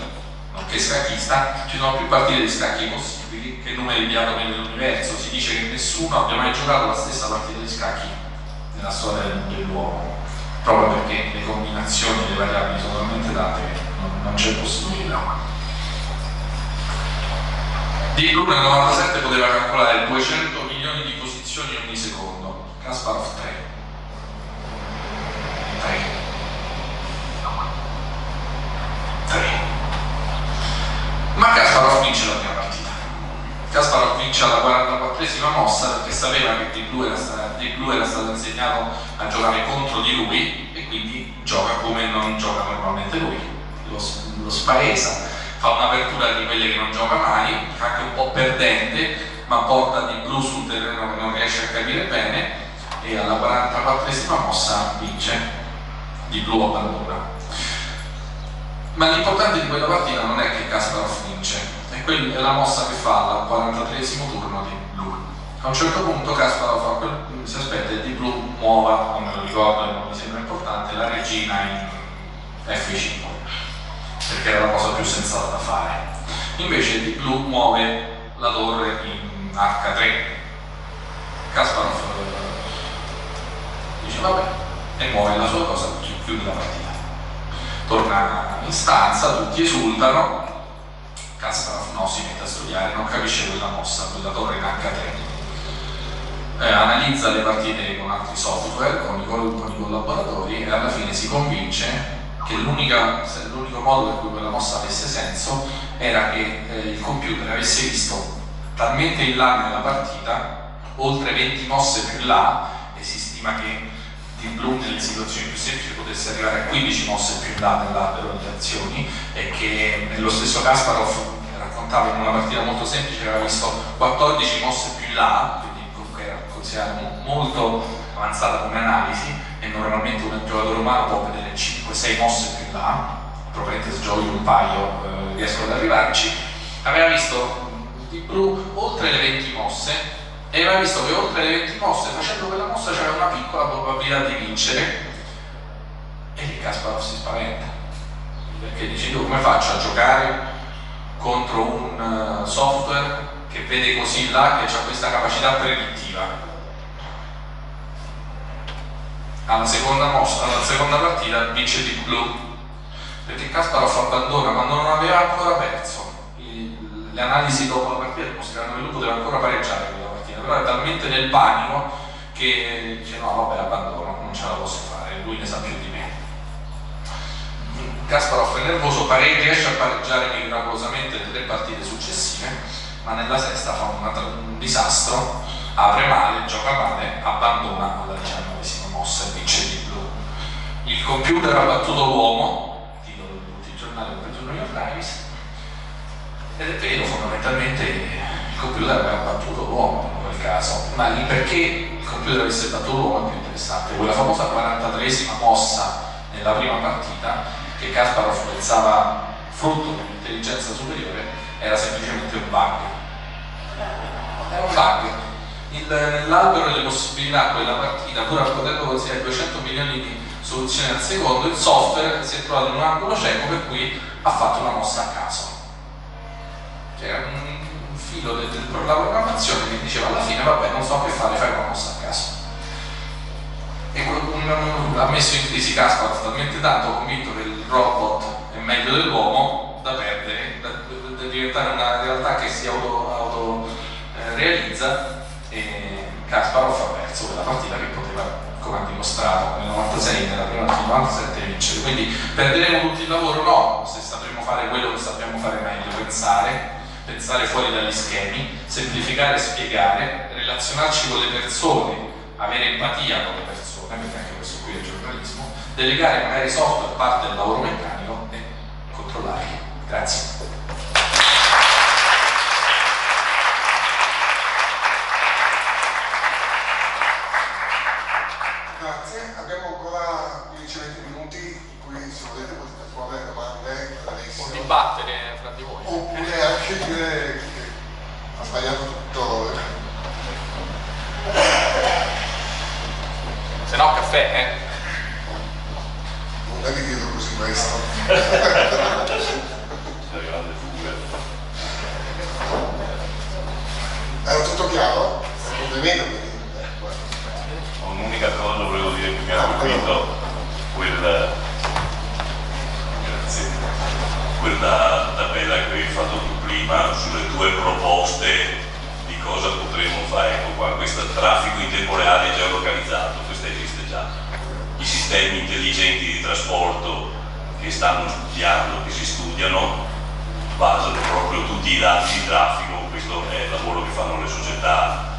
nonché scacchista, ci sono più partite di scacchi possibili che numeri di atomi nell'universo. Si dice che nessuno abbia mai giocato la stessa partita di scacchi nella storia dell'uomo, proprio perché le combinazioni delle variabili sono talmente tante che non c'è possibilità. Deep Blue nel 97 poteva calcolare 200 milioni di posizioni ogni secondo, Kasparov 3. Ma Kasparov vince la prima partita. Kasparov vince alla 44esima mossa perché sapeva che Deep Blue era stato insegnato a giocare contro di lui e quindi gioca come non gioca normalmente lui, lo spaesa, fa un'apertura di quelle che non gioca mai, anche un po' perdente, ma porta Deep Blue sul terreno che non riesce a capire bene, e alla 44esima mossa vince, Deep Blue abbandona. Ma l'importante di quella partita non è che Kasparov vince, è la mossa che fa al 43esimo turno di Blue. A un certo punto Kasparov si aspetta che Deep Blue muova, non me lo ricordo, non mi sembra importante, la regina in F5, perché era la cosa più sensata da fare. Invece Deep Blue muove la torre in H3. Kasparov dice vabbè, e muove la sua cosa, chiude la partita. Torna in stanza, tutti esultano, Kasparov no, si mette a studiare, non capisce quella mossa, quella torre in H3. Analizza le partite con altri software, con i collaboratori, e alla fine si convince che l'unico modo per cui quella mossa avesse senso era che il computer avesse visto talmente in là nella partita, oltre 20 mosse più in là, e si stima che Deep Blue nelle situazioni più semplici potesse arrivare a 15 mosse più in là nell'albero di azioni, e che nello stesso Kasparov raccontava in una partita molto semplice aveva visto 14 mosse più in là, quindi comunque era considerata molto avanzata come analisi, e normalmente un giocatore umano può vedere 5-6 mosse più in là, probabilmente se giochi un paio riesco ad arrivarci. Aveva visto Deep Blue oltre le 20 mosse, e aveva visto che oltre le 20 mosse, facendo quella mossa, c'era una piccola probabilità di vincere, e lì Kasparov si spaventa, perché dice: io come faccio a giocare contro un software che vede così là, che ha questa capacità predittiva? Alla seconda partita vince Deep Blue, perché Kasparov abbandona quando non aveva ancora perso. Le analisi dopo la partita dimostravano che lui poteva ancora pareggiare quella partita, però è talmente nel panico che dice: no, vabbè, abbandono, non ce la posso fare, lui ne sa più di me. Kasparov è nervoso, riesce a pareggiare miracolosamente le 3 partite successive, ma nella sesta fa un disastro, apre male, gioca male, abbandona alla 19esima mossa e vince Deep Blue. Il computer ha battuto l'uomo, titolo di tutti i giornali, compreso il New York Times, ed è vero, fondamentalmente il computer aveva battuto l'uomo in quel caso, ma perché il computer avesse battuto l'uomo è più interessante. Quella famosa 43esima mossa nella prima partita, che Kasparov pensava frutto di un'intelligenza superiore, era semplicemente un bug. Era un bug. nell'albero delle possibilità quella partita, pur potendo consigliare 200 milioni di soluzioni al secondo, il software si è trovato in un angolo cieco per cui ha fatto una mossa a caso. C'era un filo della programmazione che diceva alla fine vabbè non so che fare, fai una mossa a caso. E ha messo in crisi Kasparov talmente tanto, convinto che il robot è meglio dell'uomo, da perdere, da diventare una realtà che si auto realizza, e Kasparov ha perso quella partita che poteva, come ha dimostrato nel 96, nella prima del 97, vincere. Quindi perderemo tutto il lavoro? No, se sapremo fare quello che sappiamo fare meglio, pensare fuori dagli schemi, semplificare e spiegare, relazionarci con le persone, avere empatia con le persone, perché anche questo qui è giornalismo, delegare magari software parte del lavoro meccanico e controllarli. Grazie. Grazie, abbiamo ancora 15-20 minuti in cui se volete potete porre domande ad Alessio. O dibattere fra di voi. Oppure anche dire che ha sbagliato tutto. Se no caffè, Non devi dirlo così, maestro. Era tutto chiaro? Complimento, quindi. Un'unica cosa volevo dire che mi ha colpito, quella tabella che avevi fatto tu prima sulle tue proposte di cosa potremmo fare. Ecco qua, questo traffico in tempo reale geolocalizzato, questo esiste già. I sistemi intelligenti di trasporto che stanno studiando, che si studiano, basano proprio tutti i dati di traffico. Questo è il lavoro che fanno le società,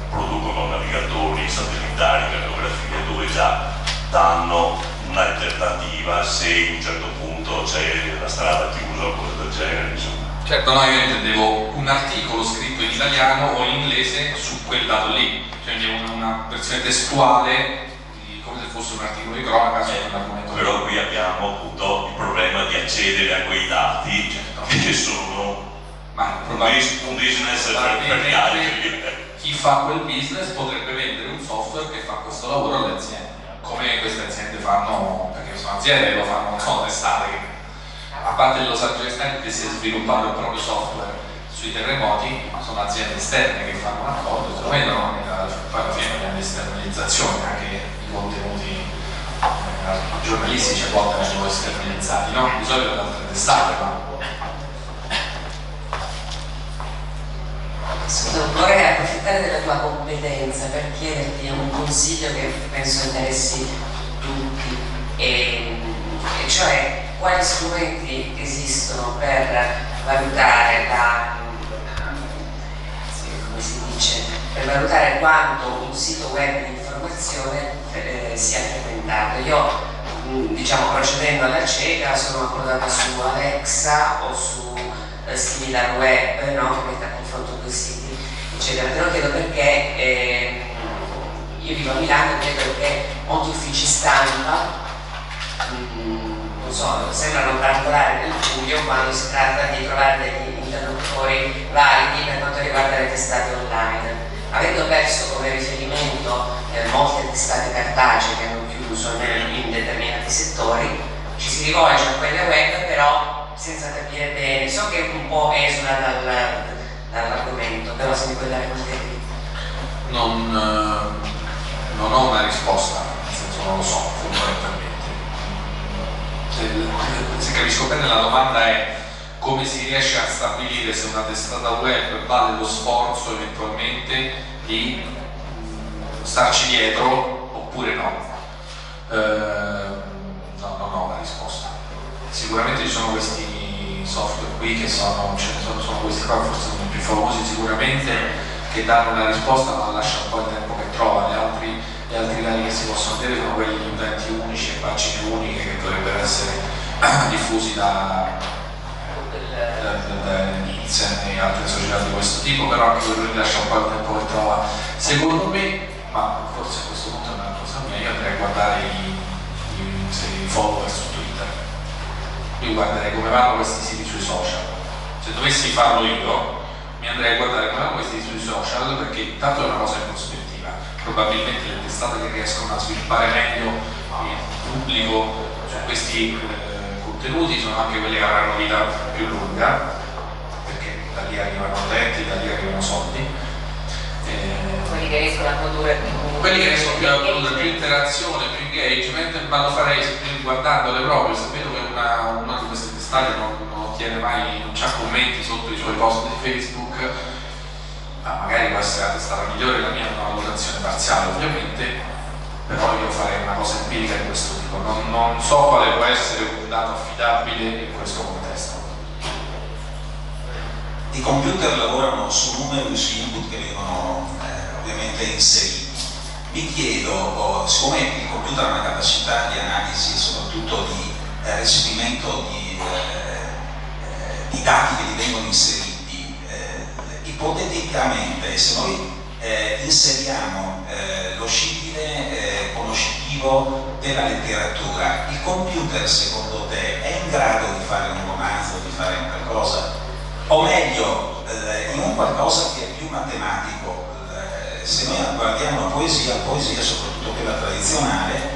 producono navigatori satellitari, cartografie, dove già danno un'alternativa se in un certo punto c'è la strada chiusa o cose del genere, insomma. Certo, no, io intendevo un articolo scritto in italiano o in inglese su quel dato lì, cioè una versione testuale, come se fosse un articolo di cronaca su quell'argomento. Però qui abbiamo appunto il problema di accedere a quei dati, certo, che sono un business per gli altri. Chi fa quel business potrebbe vendere un software che fa questo lavoro alle aziende, come queste aziende fanno, perché sono aziende che lo fanno, non sono testate. A parte il Los Angeles Times che si è sviluppato il proprio software sui terremoti, sono aziende esterne che fanno un accordo, se lo vendono, poi alla fine abbiamo esternalizzazione, anche i contenuti giornalistici a volte vengono esternalizzati, no? Di solito da altre testate, ma... Scusa, vorrei approfittare della tua competenza per chiederti un consiglio che penso interessi tutti, e cioè quali strumenti esistono per valutare come si dice, per valutare quanto un sito web di informazione sia frequentato. Io, diciamo, procedendo alla cieca, sono approdata su Alexa o su SimilarWeb, no? Che mette a confronto due siti, eccetera. Te lo chiedo perché io vivo a Milano e vedo che molti uffici stampa non so, sembrano calcolare nel buio quando si tratta di trovare degli interlocutori validi per quanto riguarda le testate online. Avendo perso come riferimento molte testate cartacee che hanno chiuso in determinati settori, ci si rivolge a quelle web però senza capire bene. So che un po' esula dall'argomento, però se mi puoi dare qualche dritta. Non ho una risposta, nel senso non lo so fondamentalmente. Se capisco bene la domanda è come si riesce a stabilire se una testata web vale lo sforzo eventualmente di starci dietro oppure no. No, non ho una risposta. Sicuramente ci sono questi software qui che sono questi qua, forse sono i più famosi sicuramente, che danno una risposta ma lasciano un po' il tempo che trova. Gli altri dati che si possono avere sono quelli di utenti unici e pagine uniche che dovrebbero essere diffusi da Nielsen e altre società di questo tipo, però anche quello che lascia un po' il tempo che trova. Secondo me, ma forse a questo punto è una cosa mia, io andrei a guardare i follower su Twitter, io guarderei come vanno questi siti sui social. Se dovessi farlo io mi andrei a guardare come vanno questi siti sui social, perché intanto è una cosa probabilmente le testate che riescono a sviluppare meglio il pubblico su questi contenuti sono anche quelle che avranno vita più lunga, perché da lì arrivano letti, da lì arrivano soldi. Quelli che riescono a produrre più interazione, più engagement, ma lo farei guardandole proprio. Se vedo che una di queste testate non ottiene mai, non c'ha commenti sotto i suoi post di Facebook, magari può essere la testata migliore, la mia è una valutazione parziale ovviamente, però io farei una cosa empirica di questo tipo. Non so quale può essere un dato affidabile in questo contesto. I computer lavorano su numeri, su input che vengono ovviamente inseriti. Mi chiedo, siccome il computer ha una capacità di analisi e soprattutto di recepimento di dati che gli vengono inseriti, ipoteticamente se noi inseriamo lo scibile conoscitivo della letteratura, il computer secondo te è in grado di fare un romanzo, di fare un qualcosa? O meglio, in un qualcosa che è più matematico, se noi guardiamo la poesia soprattutto quella tradizionale,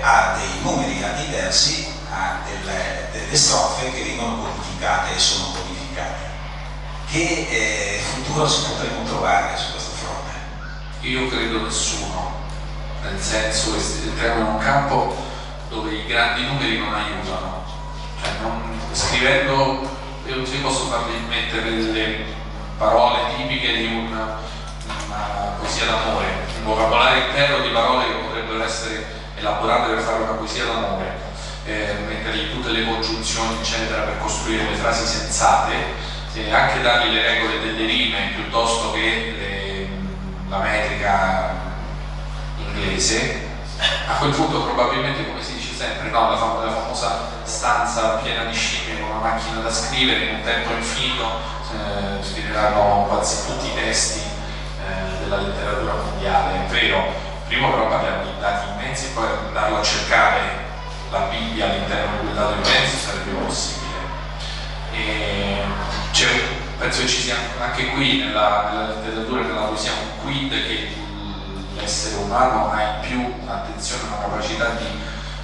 ha dei numeri, ha diversi, ha delle strofe che vengono codificate e sono codificate. Che futuro si potremmo trovare su questo fronte? Io credo nessuno, nel senso che entriamo in un campo dove i grandi numeri non aiutano, cioè scrivendo io posso farvi mettere delle parole tipiche di una poesia d'amore, un vocabolario intero di parole che potrebbero essere elaborate per fare una poesia d'amore, mettergli tutte le congiunzioni eccetera per costruire le frasi sensate, anche dargli le regole delle rime piuttosto che la metrica inglese. A quel punto probabilmente, come si dice sempre, no, la famosa stanza piena di scimmie con una macchina da scrivere in un tempo infinito scriveranno quasi tutti i testi della letteratura mondiale. È vero, prima però parliamo di dati immensi e poi andarlo a cercare la Bibbia all'interno di quel dato immenso sarebbe possibile. Penso che ci sia anche qui nella letteratura e nella poesia un quid che l'essere umano ha in più un'attenzione, una capacità di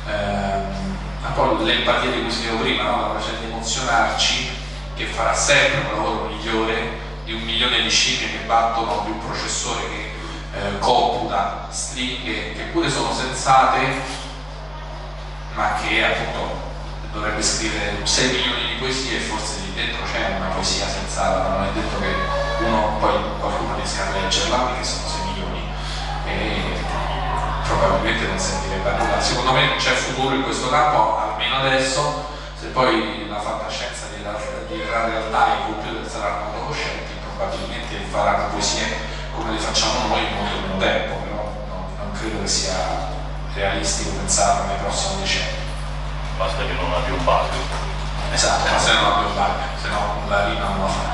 un po' l'empatia di cui si dicevo prima, no? La capacità di emozionarci, che farà sempre un lavoro migliore di 1 milione di scimmie che battono di un processore che computa stringhe che pure sono sensate, ma che appunto dovrebbe scrivere 6 milioni di poesie e forse lì dentro c'è una poesia sensata, ma non è detto che qualcuno riesca a leggerla, perché sono 6 milioni e probabilmente non servirebbe a nulla. Secondo me non c'è futuro in questo campo, almeno adesso. Se poi la fantascienza diventerà realtà e i computer saranno autocoscienti, probabilmente faranno poesie come le facciamo noi in molto meno tempo, però non credo che sia realistico pensarlo nei prossimi decenni. Basta che non abbia un bug. Esatto, ma se non abbia un bug, se no la rima non la fa.